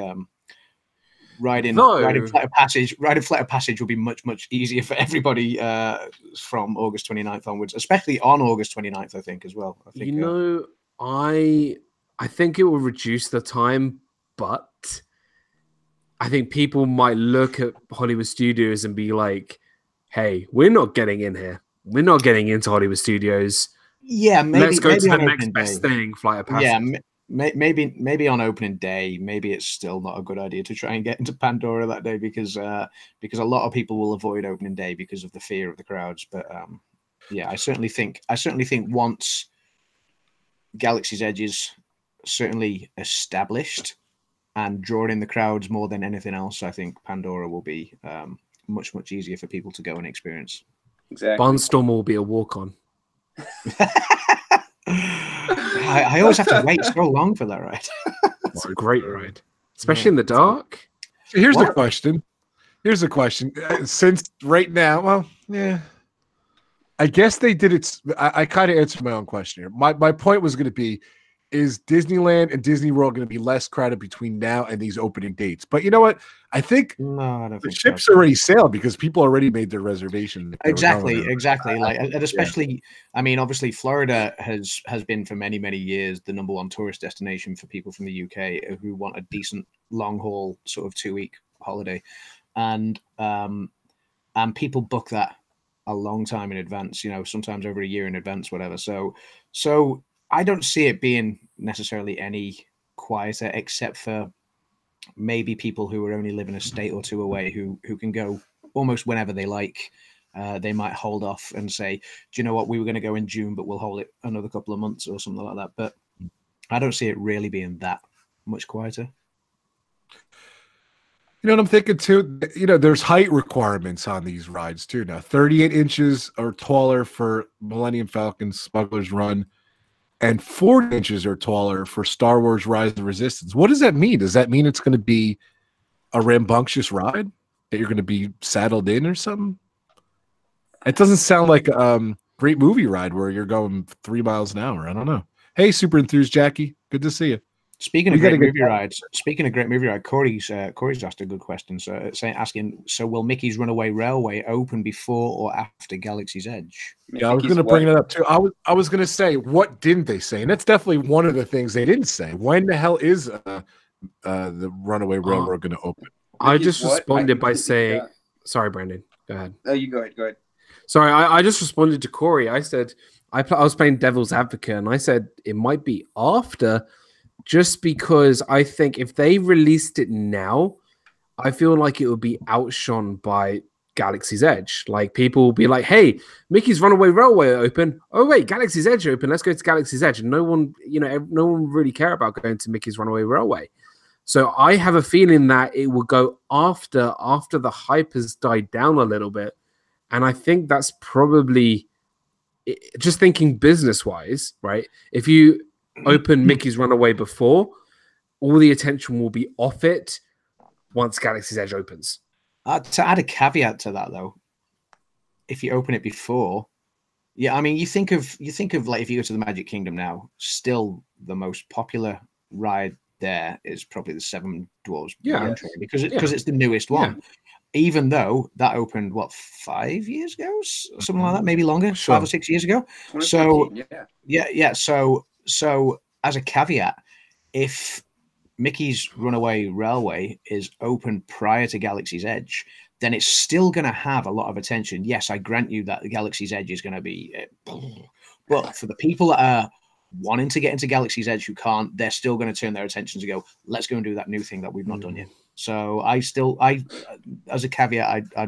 riding Flight of Passage will be much easier for everybody from August 29th onwards, especially on August 29th, I think, as well. I think, I think it will reduce the time, but I think people might look at Hollywood Studios and be like, hey, we're not getting in here. We're not getting into Hollywood Studios. Yeah, let's go to the next best thing, Flight of Passage. Yeah, maybe on opening day, maybe it's still not a good idea to try and get into Pandora that day because a lot of people will avoid opening day because of the fear of the crowds. But yeah, I certainly think once Galaxy's Edge is certainly established and drawing in the crowds more than anything else, I think Pandora will be much easier for people to go and experience. Exactly. Barnstormer will be a walk-on. I always have to wait so long for that ride. It's a great ride, especially in the dark. Here's the question. Since right now, well, yeah, I guess they did it. I kind of answered my own question here. My point was going to be, is Disneyland and Disney World going to be less crowded between now and these opening dates? But you know what? I think No, I don't the think ships so. already sailed because people already made their reservation. They were Exactly, going there. exactly. Like, and especially, I mean, obviously, Florida has been for many, many years the #1 tourist destination for people from the UK who want a decent long haul sort of 2-week holiday, and people book that a long time in advance. You know, sometimes over a year in advance, whatever. So I don't see it being necessarily any quieter, except for maybe people who are only living a state or two away who can go almost whenever they like. They might hold off and say, do you know what, we were going to go in June, but we'll hold it another couple of months or something like that. But I don't see it really being that much quieter. You know what I'm thinking too? You know, there's height requirements on these rides too now. 38 inches or taller for Millennium Falcon Smuggler's Run, and 40 inches or taller for Star Wars Rise of the Resistance. What does that mean? Does that mean it's going to be a rambunctious ride that you're going to be saddled in or something? It doesn't sound like a great movie ride where you're going 3 miles an hour. I don't know. Hey, super enthused Jackie. Good to see you. Speaking of great movie rides, Corey's asked a good question. So asking, so will Mickey's Runaway Railway open before or after Galaxy's Edge? Yeah, I was going to bring that up too. I was going to say, what didn't they say? And that's definitely one of the things they didn't say. When the hell is the Runaway Railroad going to open? I just responded by saying, sorry, Brandon, go ahead. Oh, you go ahead. Sorry, I just responded to Corey. I said, I was playing devil's advocate, and I said it might be after, just because I think if they released it now, I feel like it would be outshone by Galaxy's Edge. Like, people will be like, hey, Mickey's Runaway Railway open. Oh, wait, Galaxy's Edge open. Let's go to Galaxy's Edge. And no one really care about going to Mickey's Runaway Railway. So I have a feeling that it will go after the hype has died down a little bit. And I think that's probably, just thinking business-wise, right? If you open Mickey's Runaway before, all the attention will be off it once Galaxy's Edge opens. To add a caveat to that, though, if you open it before, yeah, I mean, you think of like, if you go to the Magic Kingdom now, still the most popular ride there is probably the Seven Dwarfs Mine Train, because it's the newest one. Yeah. Even though that opened 5 years ago, something like that, maybe longer, 5 or 6 years ago. So So as a caveat, if Mickey's Runaway Railway is open prior to Galaxy's Edge, then it's still going to have a lot of attention. Yes, I grant you that the Galaxy's Edge is going to be, but for the people that are wanting to get into Galaxy's Edge who can't, they're still going to turn their attention to go, let's go and do that new thing that we've not done yet. So I as a caveat, I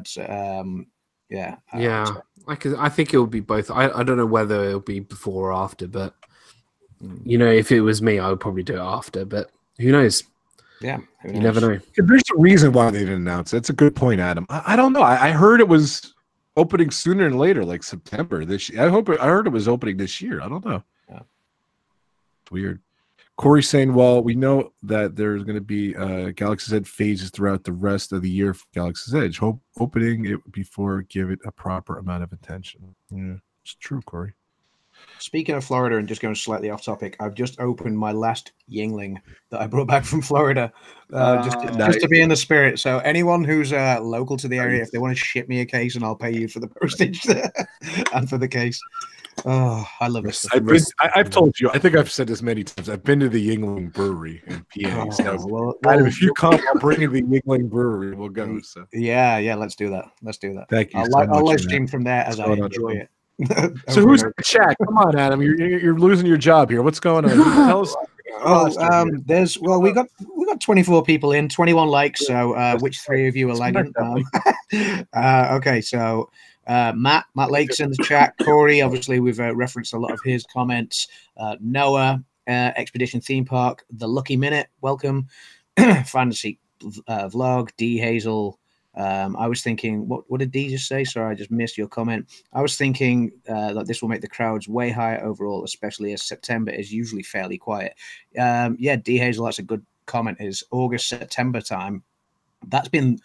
think it would be both. I don't know whether it'll be before or after, but you know, if it was me, I would probably do it after, but who knows? Yeah, you never know. There's a reason why they didn't announce it. That's a good point, Adam. I don't know. I heard it was opening sooner and later, like September this year. I heard it was opening this year. I don't know. Yeah. It's weird. Corey saying, well, we know that there's going to be Galaxy's Edge phases throughout the rest of the year for Galaxy's Edge. Opening it before, give it a proper amount of attention. Yeah, it's true, Corey. Speaking of Florida and just going slightly off topic, I've just opened my last Yingling that I brought back from Florida, just to be in the spirit. So anyone who's local to the area, if they want to ship me a case, and I'll pay you for the postage and for the case. Oh, I love this. I've told you. I think I've said this many times. I've been to the Yingling Brewery in PA. Adam, if you come, I'll bring you to the Yingling Brewery. We'll go. So. Yeah, let's do that. Thank you. I'll live stream from there as I enjoy it. So who's in the chat? Come on, Adam. You're losing your job here. What's going on? Tell us. We got 24 people in, 21 likes. So which three of you are lagging? Okay, so Matt Lake's in the chat. Corey, obviously we've referenced a lot of his comments. Noah, Expedition Theme Park, The Lucky Minute, welcome. Fantasy Vlog, D Hazel. I was thinking, what did D just say? Sorry, I just missed your comment. I was thinking that this will make the crowds way higher overall, especially as September is usually fairly quiet. Yeah, D Hazel, that's a good comment. Is August, September time. That's been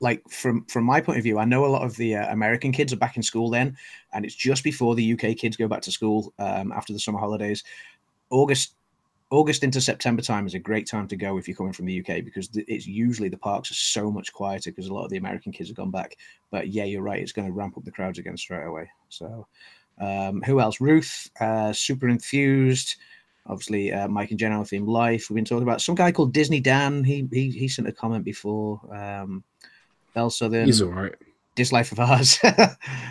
like from my point of view. I know a lot of the American kids are back in school then, and it's just before the UK kids go back to school after the summer holidays. August August into September time is a great time to go if you're coming from the UK, because it's usually the parks are so much quieter because a lot of the American kids have gone back. But yeah, you're right. It's going to ramp up the crowds again straight away. So who else? Ruth, super enthused. Obviously, Mike and General Theme Life. We've been talking about some guy called Disney Dan. He sent a comment before. Bell Southern. He's all right. This Life of Ours.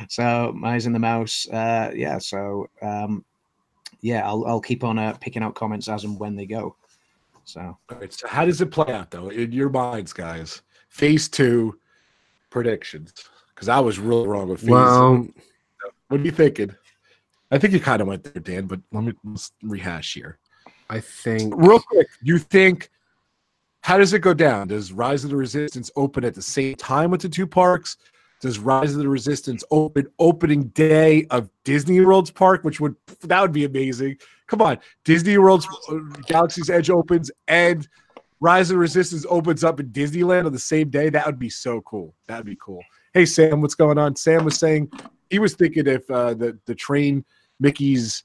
So Mice and the Mouse. Yeah. So yeah, I'll keep on picking out comments as and when they go. So, all right, so how does it play out though in your minds, guys? Phase 2 predictions, because I was really wrong with phase. Well, what are you thinking? I think you kind of went there, Dan, but let's rehash here. I think Real quick, you think, how does it go down? Does Rise of the Resistance open at the same time with the two parks? Does Rise of the Resistance open opening day of Disney World's park, that would be amazing. Come on, Disney World's Galaxy's Edge opens and Rise of the Resistance opens up in Disneyland on the same day. That would be so cool. That'd be cool. Hey, Sam, what's going on? Sam was saying he was thinking if the train Mickey's,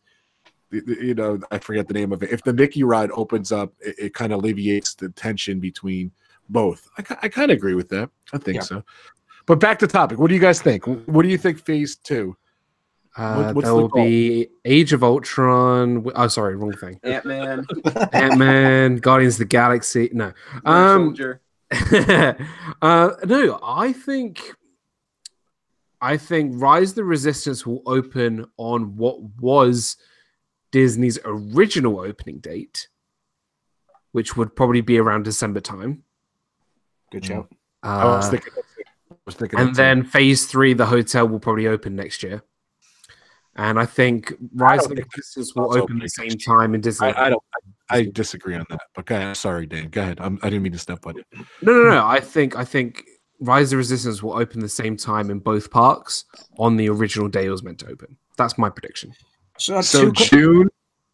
I forget the name of it. If the Mickey ride opens up, it kind of alleviates the tension between both. I kind of agree with that. I think so. But back to topic. What do you guys think? What do you think phase 2? there will be Age of Ultron. Oh, sorry, wrong thing. Ant-Man. Ant-Man, Guardians of the Galaxy. No. Soldier. No, I think Rise of the Resistance will open on what was Disney's original opening date, which would probably be around December time. Good show. I was thinking and then phase 3, the hotel will probably open next year. And I think Rise of the Resistance will open at the same time in Disney. I disagree on that. But go ahead. Sorry, Dan. Go ahead. I didn't mean to step on you. No. I think Rise of the Resistance will open the same time in both parks on the original day it was meant to open. That's my prediction. So June.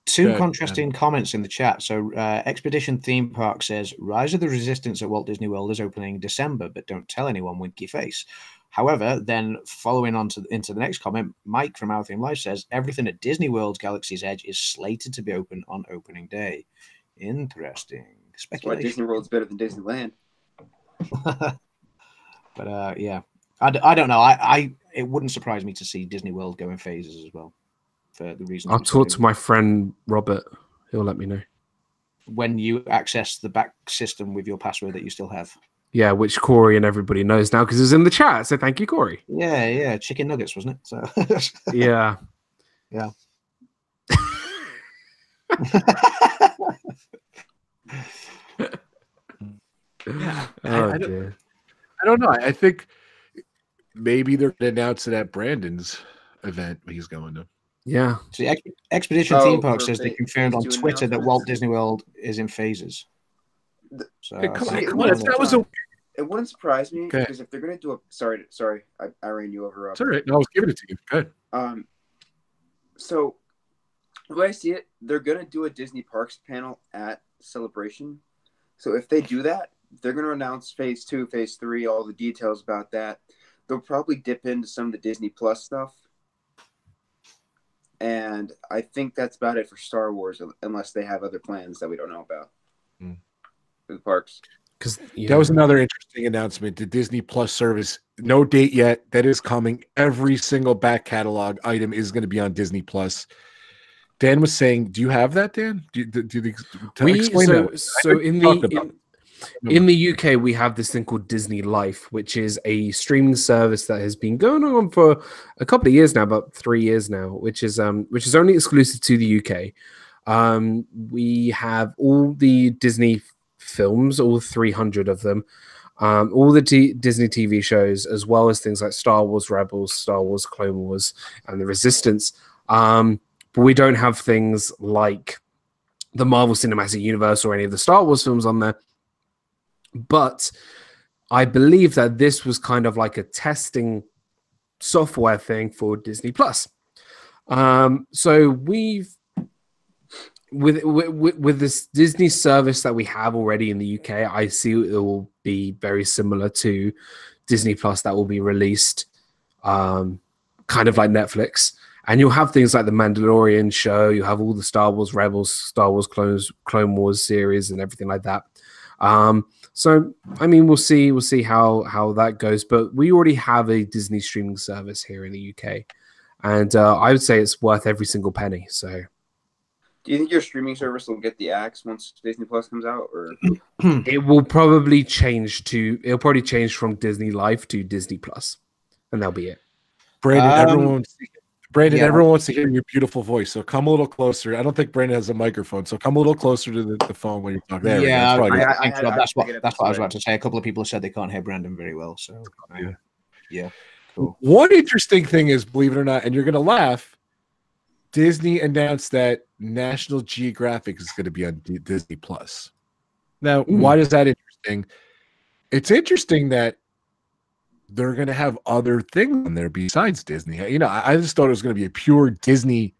Two contrasting comments in the chat. So Expedition Theme Park says Rise of the Resistance at Walt Disney World is opening December, but don't tell anyone, winky face. However, then following on into the next comment, Mike from Our Theme Life says everything at Disney World's Galaxy's Edge is slated to be open on opening day. Interesting. That's why Disney World's better than Disneyland. But yeah, I don't know. It wouldn't surprise me to see Disney World go in phases as well. For the reason I'll talk to my friend Robert. He'll let me know when you access the back system with your password that you still have. Yeah, which Corey and everybody knows now because it's in the chat. So thank you, Corey. Yeah, chicken nuggets, wasn't it? So yeah. I don't know. I think maybe they're going to announce it at Brandon's event he's going to. Yeah. So the Expedition Theme Park says they confirmed on Twitter that Walt Disney World is in phases. So hey, come on. It wouldn't surprise me because if they're going to do a sorry, I ran you over. It's all right. No, I was giving it to you. Good. So the way I see it, they're going to do a Disney Parks panel at Celebration. So if they do that, they're going to announce phase 2, phase 3, all the details about that. They'll probably dip into some of the Disney Plus stuff. And I think that's about it for Star Wars, unless they have other plans that we don't know about for the parks. Because that was another interesting announcement. The Disney Plus service, no date yet. That is coming. Every single back catalog item is going to be on Disney Plus. Dan was saying, "Do you have that, Dan? Explain that. So in the UK, we have this thing called Disney Life, which is a streaming service that has been going on for a couple of years now, about 3 years now, which is only exclusive to the UK. We have all the Disney films, all 300 of them, all the Disney TV shows, as well as things like Star Wars Rebels, Star Wars Clone Wars, and The Resistance. But we don't have things like the Marvel Cinematic Universe or any of the Star Wars films on there. But I believe that this was kind of like a testing software thing for Disney Plus. So we've with this Disney service that we have already in the UK, I see it will be very similar to Disney Plus that will be released, kind of like Netflix. And you'll have things like the Mandalorian show. You have all the Star Wars Rebels, Star Wars Clone Wars series, and everything like that. So I mean, we'll see how that goes. But we already have a Disney streaming service here in the UK, and I would say it's worth every single penny. So, do you think your streaming service will get the axe once Disney Plus comes out, or it will probably change from Disney Life to Disney Plus, and that'll be it. Brandon, yeah. everyone wants to hear your beautiful voice, so come a little closer. I don't think Brandon has a microphone, so come a little closer to the phone when you talk. There yeah, we go. that's what I was about to say. A couple of people said they can't hear Brandon very well, so yeah, cool. One interesting thing is, believe it or not, and you're gonna laugh, Disney announced that National Geographic is going to be on Disney Plus. Now, why is that interesting? It's interesting that they're going to have other things on there besides Disney. You know, I just thought it was going to be a pure Disney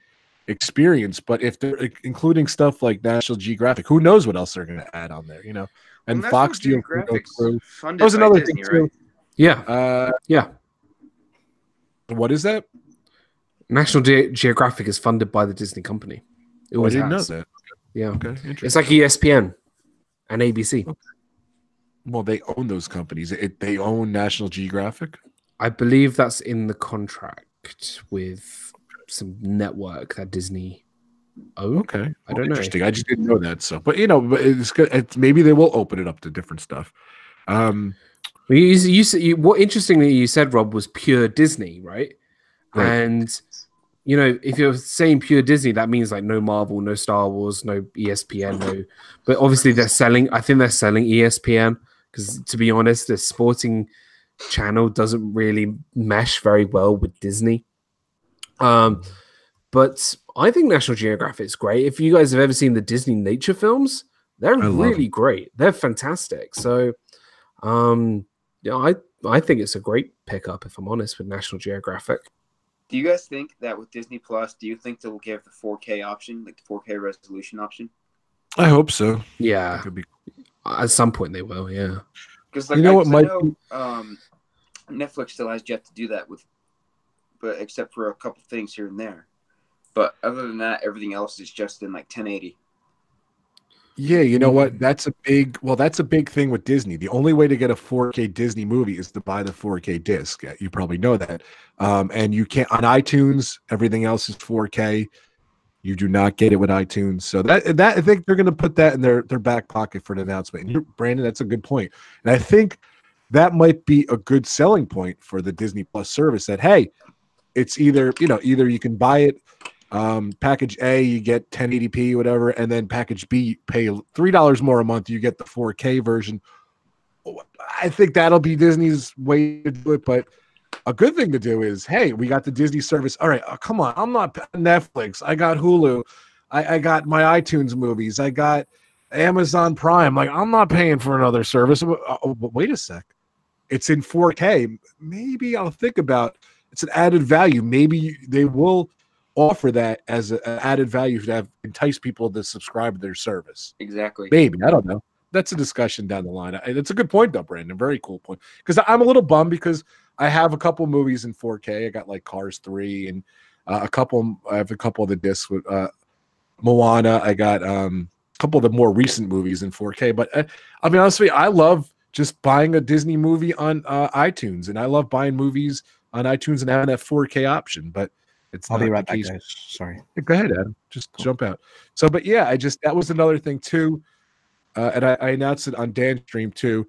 experience, but if they're including stuff like National Geographic, who knows what else they're going to add on there, you know? And well, Fox deal. That was another Disney, thing, too. right? Yeah. Yeah. What is that? National Geographic is funded by the Disney company. It always I didn't has. know that. Yeah. Okay. Interesting. It's like ESPN and ABC. Okay. Well, they own those companies. They own National Geographic. I believe that's in the contract with some network that Disney owns. Okay, I don't know. Interesting. I just didn't know that. So, but you know, it's good. Maybe they will open it up to different stuff. What interestingly you said, Rob, was pure Disney, right? And you know, if you're saying pure Disney, that means like no Marvel, no Star Wars, no ESPN, no. But obviously they're selling. I think they're selling ESPN because, to be honest, the sporting channel doesn't really mesh very well with Disney. But I think National Geographic is great. If you guys have ever seen the Disney nature films, they're really great. They're fantastic. So, yeah, I think it's a great pickup, if I'm honest, with National Geographic. Do you guys think that with Disney Plus, do you think they'll give the 4K option, like the 4K resolution option? I hope so. Yeah, That could be. At some point they will. Yeah, because like, You know what might Netflix still has yet to do that but except for a couple things here and there. But other than that, everything else is just in like 1080. Yeah, you know what? That's a big thing with Disney. The only way to get a 4K Disney movie is to buy the 4K disc. You probably know that. And you can't on iTunes. Everything else is 4K. You do not get it with iTunes. So that I think they're going to put that in their back pocket for an announcement. And Brandon, that's a good point. And I think that might be a good selling point for the Disney Plus service. That hey, it's either you can buy it. Package A, you get 1080p, whatever, and then package B, you pay $3 more a month, you get the 4K version. I think that'll be Disney's way to do it, but a good thing to do is, hey, we got the Disney service. All right, come on, I'm not Netflix. I got Hulu. I got my iTunes movies. I got Amazon Prime. Like, I'm not paying for another service. But wait a sec. It's in 4K. Maybe I'll think about it's an added value. Maybe they will offer that as an added value to entice people to subscribe to their service. Exactly. Maybe. I don't know. That's a discussion down the line. It's a good point, though, Brandon. Very cool point. Because I'm a little bummed because I have a couple movies in 4K. I got like Cars 3 and I have a couple of the discs with Moana. I got a couple of the more recent movies in 4K. But I'll be honest with you, I love just buying a Disney movie on iTunes. And I love buying movies on iTunes and having that 4K option. But I'll be right back, guys. Sorry. Go ahead, Adam. Just jump out. So, but yeah, that was another thing too. And I announced it on Dan's stream too.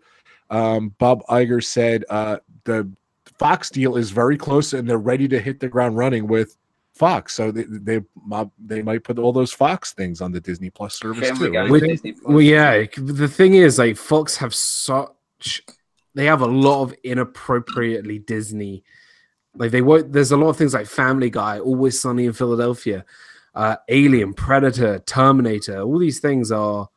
Bob Iger said the Fox deal is very close and they're ready to hit the ground running with Fox. So they might put all those Fox things on the Disney Plus service too. Well, yeah. The thing is, like, Fox have they have a lot of inappropriately Disney. Like there's a lot of things like Family Guy, Always Sunny in Philadelphia, Alien, Predator, Terminator. All these things are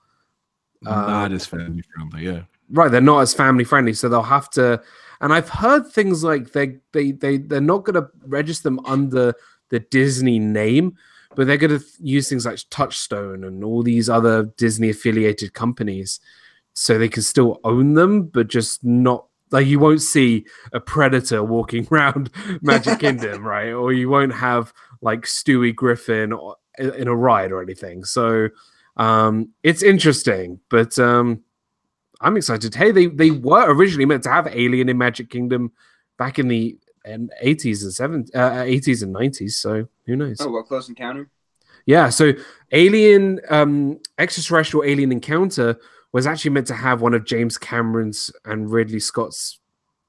not as family friendly. Yeah, right. They're not as family friendly, so they'll have to. And I've heard things like they're not going to register them under the Disney name, but they're going to use things like Touchstone and all these other Disney affiliated companies, so they can still own them, but just not Like you won't see a predator walking around Magic Kingdom, right? Or you won't have like Stewie Griffin in a ride or anything. So it's interesting, but I'm excited. Hey, they were originally meant to have Alien in Magic Kingdom back in the 80s and 80s and 90s. So who knows? Oh, well, Close Encounter. Yeah. So Alien, extraterrestrial alien encounter was actually meant to have one of James Cameron's and Ridley Scott's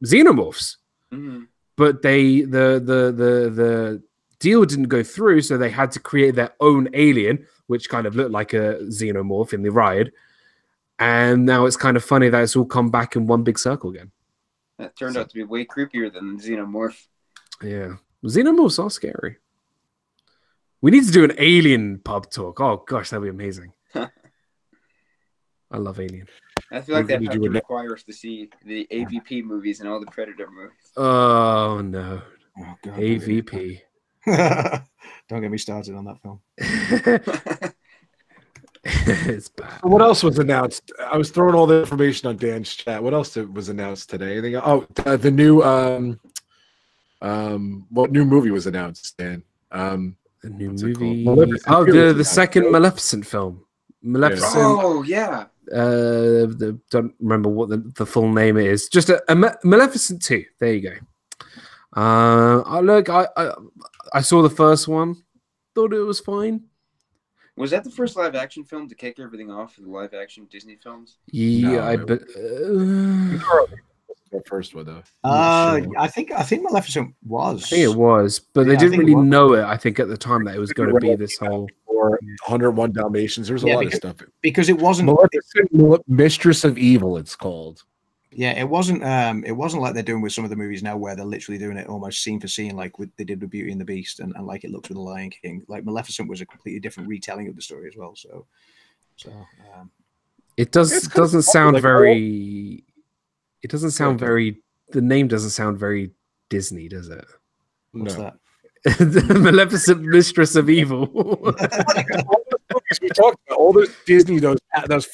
xenomorphs, but the deal didn't go through, so they had to create their own alien, which kind of looked like a xenomorph in the ride. And now it's kind of funny that it's all come back in one big circle again. That turned out to be way creepier than xenomorph. Yeah, xenomorphs are scary. We need to do an Alien pub talk. Oh gosh, that'd be amazing. I love Alien. I feel like that would require us to see the AVP movies and all the Predator movies. Oh no, Oh, God, AVP. Don't get me started on that film. It's bad. What else was announced? I was throwing all the information on Dan's chat. What else was announced today? Anything? Oh, the new what new movie was announced, Dan? The new What's it movie. called? Maleficent Oh, Fury. the second Maleficent film. Maleficent. Oh, yeah. Don't remember what the full name is. Just a Maleficent 2. There you go. I saw the first one. Thought it was fine. Was that the first live action film to kick everything off for the live action Disney films? Yeah, No, the first one though. I think Maleficent was. I think it was, but they Yeah, I didn't think it really was. know it. I think at the time that it was going to be this whole. Or 101 Dalmatians. There's a lot of stuff. Because it wasn't. Maleficent, Mistress of Evil. It's called. Yeah, it wasn't like they're doing with some of the movies now, where they're literally doing it almost scene for scene, like they did with Beauty and the Beast, and like it looks with the Lion King. Like Maleficent was a completely different retelling of the story as well. So It doesn't sound very. It doesn't sound very. The name doesn't sound very Disney, does it? what's that? Maleficent, Mistress of Evil. We talked about all those Disney, those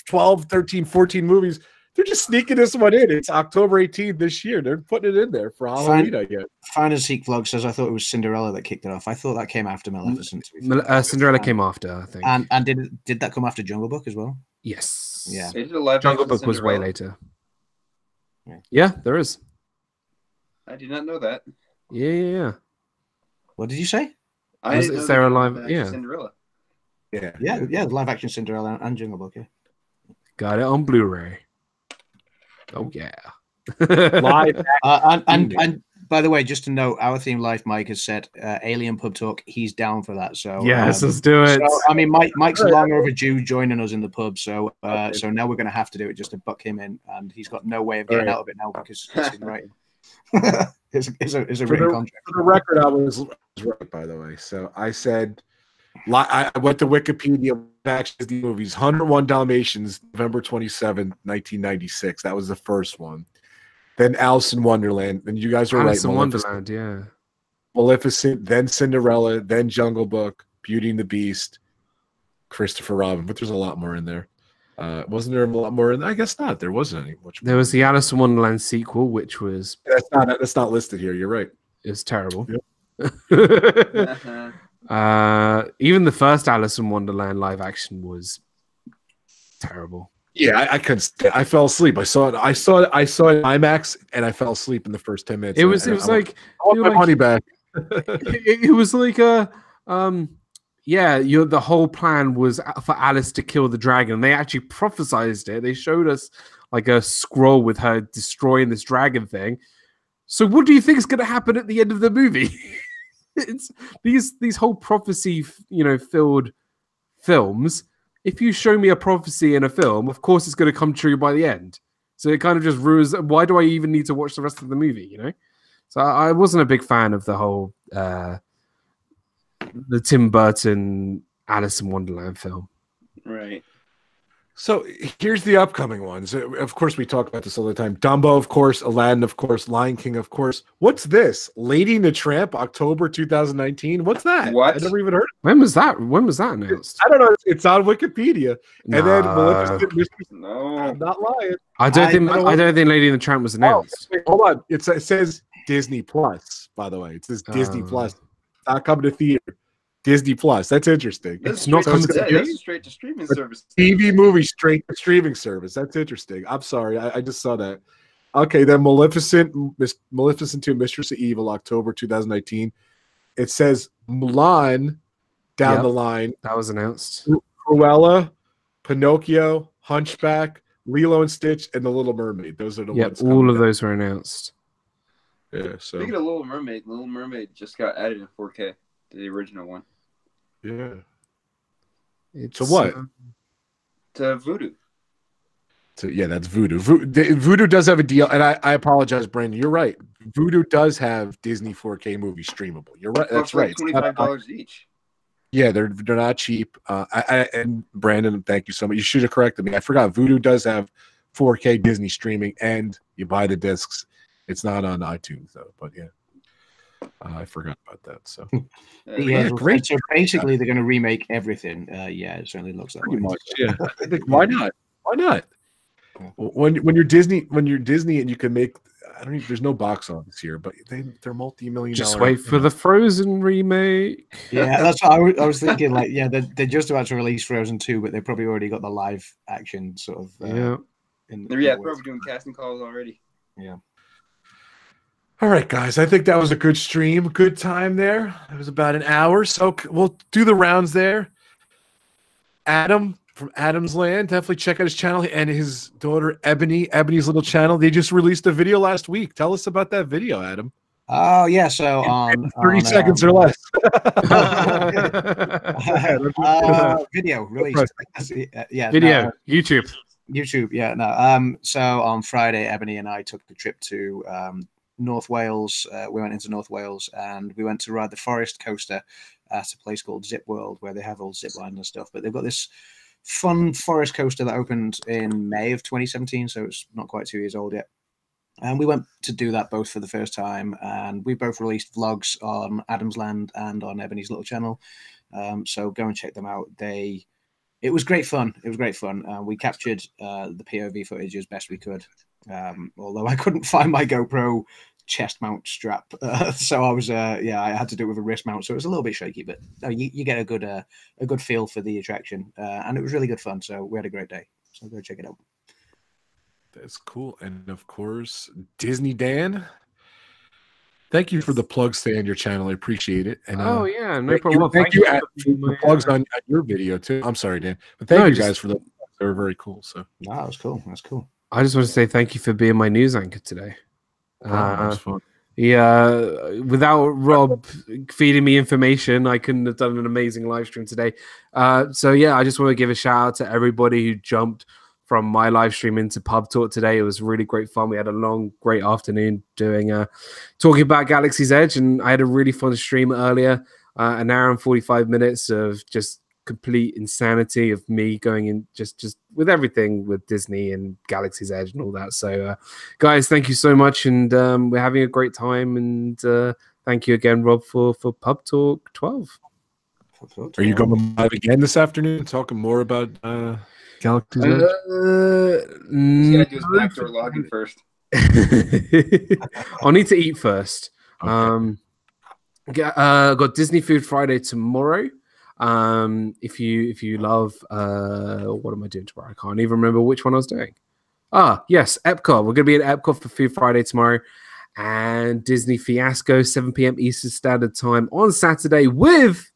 12, 13, 14 movies. They're just sneaking this one in. It's October 18th this year. They're putting it in there for Halloween, I guess. Fine as Seek Vlog says, I thought it was Cinderella that kicked it off. I thought that came after Maleficent. Cinderella came after, I think. And did that come after Jungle Book as well? Yes. Yeah. They did a live Jungle action Book was way Cinderella. later. Yeah. Yeah, there is. I did not know that. Yeah. What did you say? I Is- didn't is know there they a did live- action yeah. Cinderella. Yeah. Yeah, live action Cinderella and Jungle Book. Yeah. Got it on Blu-ray. Oh yeah. Live. And by the way, just to note, our theme life, Mike has said Alien Pub Talk. He's down for that. So Yes, let's do it. So, I mean, Mike's long overdue joining us in the pub. So so now we're going to have to do it just to buck him in, and he's got no way of getting out of it now because it's in writing. It's a written contract. For the record, I was right, by the way. So I said, I went to Wikipedia, actually, the movies 101 Dalmatians, November 27th, 1996. That was the first one. Then Alice in Wonderland. And you guys are Alice right. in Wonderland, yeah. Maleficent, then Cinderella, then Jungle Book, Beauty and the Beast, Christopher Robin. But there's a lot more in there. Wasn't there a lot more in there? I guess not. There wasn't any much more. There was the Alice in Wonderland sequel, which was That's not listed here. You're right. terrible. Uh-huh. Even the first Alice in Wonderland live action was terrible. Yeah, I couldn't. I fell asleep. I saw it IMAX, and I fell asleep in the first 10 minutes. It was like I want my money back. it was like the whole plan was for Alice to kill the dragon. They actually prophesized it. They showed us like a scroll with her destroying this dragon thing. So what do you think is going to happen at the end of the movie? It's these whole prophecy, filled films. If you show me a prophecy in a film, of course it's going to come true by the end. So it kind of just ruins. Why do I even need to watch the rest of the movie? So I wasn't a big fan of the whole the Tim Burton Alice in Wonderland film. Right. So here's the upcoming ones. Of course, we talk about this all the time. Dumbo, of course. Aladdin, of course. Lion King, of course. What's this? Lady and the Tramp, October 2019. What's that? What? I never even heard. When was that announced? I don't know. It's on Wikipedia. Nah. And then Maleficent. No. I'm not lying. I don't think Lady and the Tramp was announced. Wait, hold on. It says Disney Plus. By the way, it says Disney Plus. Not coming to theater. Disney Plus. That's interesting. It's not coming to that's a straight to streaming service. TV movie straight to streaming service. That's interesting. I'm sorry. I just saw that. Okay, then Maleficent 2, Mistress of Evil, October 2019. It says Mulan down the line. That was announced. Cruella, Pinocchio, Hunchback, Lilo and Stitch, and The Little Mermaid. Those are the ones. All of those were announced. Yeah. So Speaking of Little Mermaid just got added in 4K to the original one. yeah. It's, So what? To Voodoo. So yeah, that's Voodoo. Voodoo does have a deal, and I apologize, Brandon. You're right. Voodoo does have Disney 4K movies streamable. You're right. That's right. $25 each. Yeah, they're not cheap. And Brandon, thank you so much. You should have corrected me. I forgot. Voodoo does have 4K Disney streaming, and you buy the discs. It's not on iTunes though. But yeah, I forgot about that. So Yeah, great. So basically, they're going to remake everything. Yeah, it certainly looks that way. pretty much. Yeah, I think why not? Why not? When you're Disney and you can make, I don't even, there's no box office here, but they're multi-million. Just wait for the Frozen remake. Yeah, that's what I was thinking. Like, yeah, they're just about to release Frozen 2, but they've probably already got the live action sort of. They're probably doing casting calls already. Yeah. All right, guys. I think that was a good stream. Good time there. It was about an hour. So we'll do the rounds there. Adam from AdamsLand. Definitely check out his channel and his daughter, Ebony's little channel. They just released a video last week. Tell us about that video, Adam. Oh, yeah. So in 30 seconds or less. Video released. Yeah. Video. No, YouTube. Yeah. No. So on Friday, Ebony and I took the trip to North Wales. We went into North Wales and we went to ride the forest coaster at a place called Zip World, where they have all zip lines and stuff. But they've got this fun forest coaster that opened in May of 2017, so it's not quite 2 years old yet. And we went to do that both for the first time, and we both released vlogs on AdamsLand and on Ebony's little channel. So go and check them out. It was great fun. We captured the POV footage as best we could. Although I couldn't find my GoPro chest mount strap, so I was I had to do it with a wrist mount, so it was a little bit shaky, but no, you get a good feel for the attraction, and it was really good fun. So we had a great day. So go check it out. That's cool. And of course, Disney Dan. Thank you for the plugs today on your channel. I appreciate it. And no problem. Thank you for the plugs on your video too. I'm sorry, Dan, but thank you guys for the. They were very cool. So wow, that was cool. That's cool. I just want to say thank you for being my news anchor today. That was fun. Yeah, without Rob feeding me information, I couldn't have done an amazing live stream today. So yeah, I just want to give a shout out to everybody who jumped from my live stream into Pub Talk today. It was really great fun. We had a long, great afternoon doing talking about Galaxy's Edge, and I had a really fun stream earlier. An hour and 45 minutes of just complete insanity of me going in just with everything with Disney and Galaxy's Edge and all that. So guys, thank you so much, and we're having a great time, and thank you again, Rob, for Pub Talk 12. Are you going live again this afternoon talking more about Galaxy's Edge? He's gotta do his backdoor login first. I'll need to eat first. Okay. Got Disney Food Friday tomorrow. If you love what am I doing tomorrow? I can't even remember which one I was doing. Yes, Epcot. We're gonna be at Epcot for Food Friday tomorrow, and Disney Fiasco 7 p.m. Eastern Standard Time on Saturday with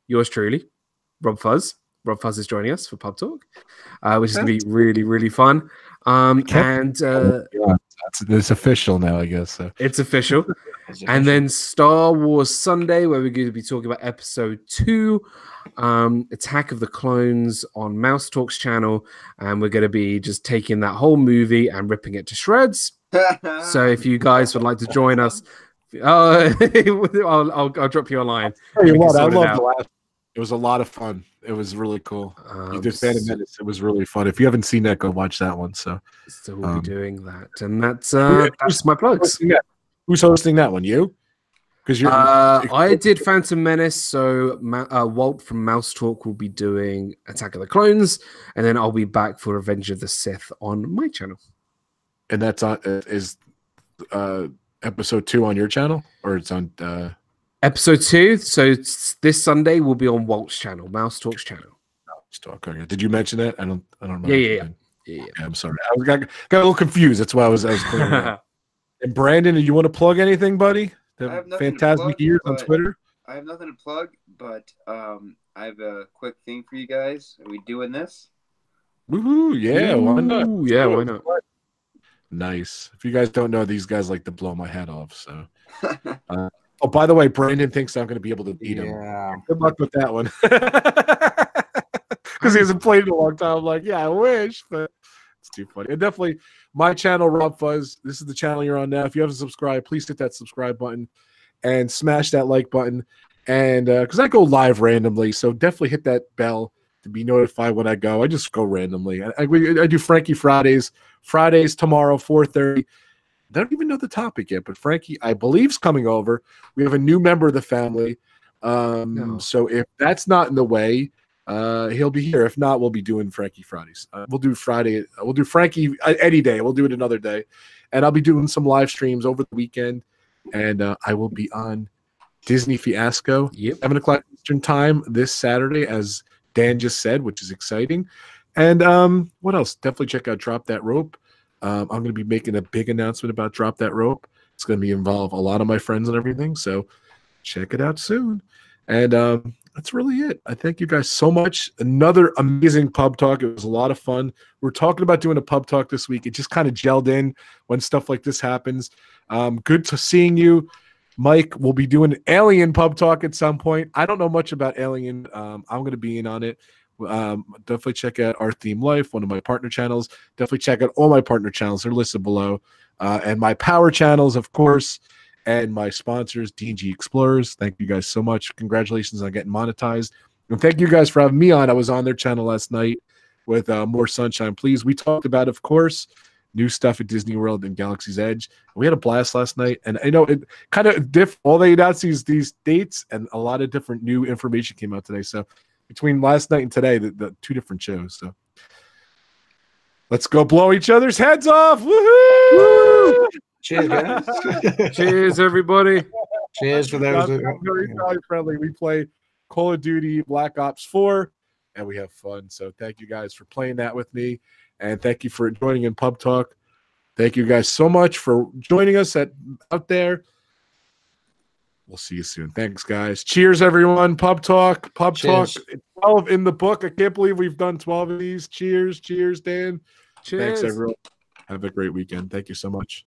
yours truly, RobFuz. RobFuz is joining us for Pub Talk, which is gonna be really, really fun. It's official now, I guess. So. It's official. And then Star Wars Sunday, where we're going to be talking about Episode 2, Attack of the Clones on Mouse Talk's channel, and we're going to be just taking that whole movie and ripping it to shreds. So if you guys would like to join us, I'll drop you a line. Tell you what, I love the last. It was a lot of fun. It was really cool. You did s- Phantom Menace. It was really fun. If you haven't seen that, go watch that one. So we'll be doing that, and that's who's my plugs. Who's hosting that one? You? Because you're. I did Phantom Menace, so Walt from Mouse Talk will be doing Attack of the Clones, and then I'll be back for Revenge of the Sith on my channel. And that's on episode 2 on your channel, or it's on episode 2. So this Sunday will be on Walt's channel, Mouse Talk's channel. Okay. Did you mention that? I don't remember. Yeah. I'm sorry. I got a little confused. That's why I was clearing it up. And Brandon, do you want to plug anything, buddy? The Phantasmic Ears on Twitter. I have nothing to plug, but I have a quick thing for you guys. Are we doing this? Woohoo! Yeah, why not? Yeah, why not? Nice. If you guys don't know, these guys like to blow my head off. So, oh, by the way, Brandon thinks I'm going to be able to beat him. Good luck with that one, because he hasn't played in a long time. I'm like, yeah, I wish, but it's too funny. And definitely, my channel, RobFuz. This is the channel you're on now. If you haven't subscribed, please hit that subscribe button and smash that like button. And because I go live randomly, so definitely hit that bell to be notified when I go. I just go randomly. I do Frankie Fridays. Fridays tomorrow, 4:30. I don't even know the topic yet, but Frankie, I believe, is coming over. We have a new member of the family. So if that's not in the way, he'll be here. If not, we'll be doing Frankie Fridays. We'll do Friday. We'll do Frankie any day. We'll do it another day. And I'll be doing some live streams over the weekend. And I will be on Disney Fiasco, 7 o'clock Eastern time this Saturday, as Dan just said, which is exciting. And what else? Definitely check out Drop That Rope. I'm going to be making a big announcement about Drop That Rope. It's going to involve a lot of my friends and everything. So check it out soon. And that's really it. I thank you guys so much. Another amazing pub talk. It was a lot of fun. We're talking about doing a pub talk this week. It just kind of gelled in when stuff like this happens. Good to seeing you. Mike, we'll be doing an Alien pub talk at some point. I don't know much about Alien. I'm going to be in on it. Definitely check out Our Theme Life, one of my partner channels. Definitely check out all my partner channels. They're listed below. And my power channels, of course, and my sponsors, D&G Explorers. Thank you guys so much. Congratulations on getting monetized. And thank you guys for having me on. I was on their channel last night with More Sunshine, Please. We talked about, of course, new stuff at Disney World and Galaxy's Edge. We had a blast last night. And I know it kind of all they announced these dates, and a lot of different new information came out today. So between last night and today, the 2 different shows. So let's go blow each other's heads off. Woohoo! Cheers, guys. Cheers, everybody. Cheers for those. I'm very family friendly. We play Call of Duty Black Ops 4, and we have fun. So thank you guys for playing that with me, and thank you for joining in Pub Talk. Thank you guys so much for joining us out there. We'll see you soon. Thanks, guys. Cheers, everyone. Pub Talk. Cheers. Talk. 12 in the book. I can't believe we've done 12 of these. Cheers. Cheers, Dan. Cheers. Thanks, everyone. Have a great weekend. Thank you so much.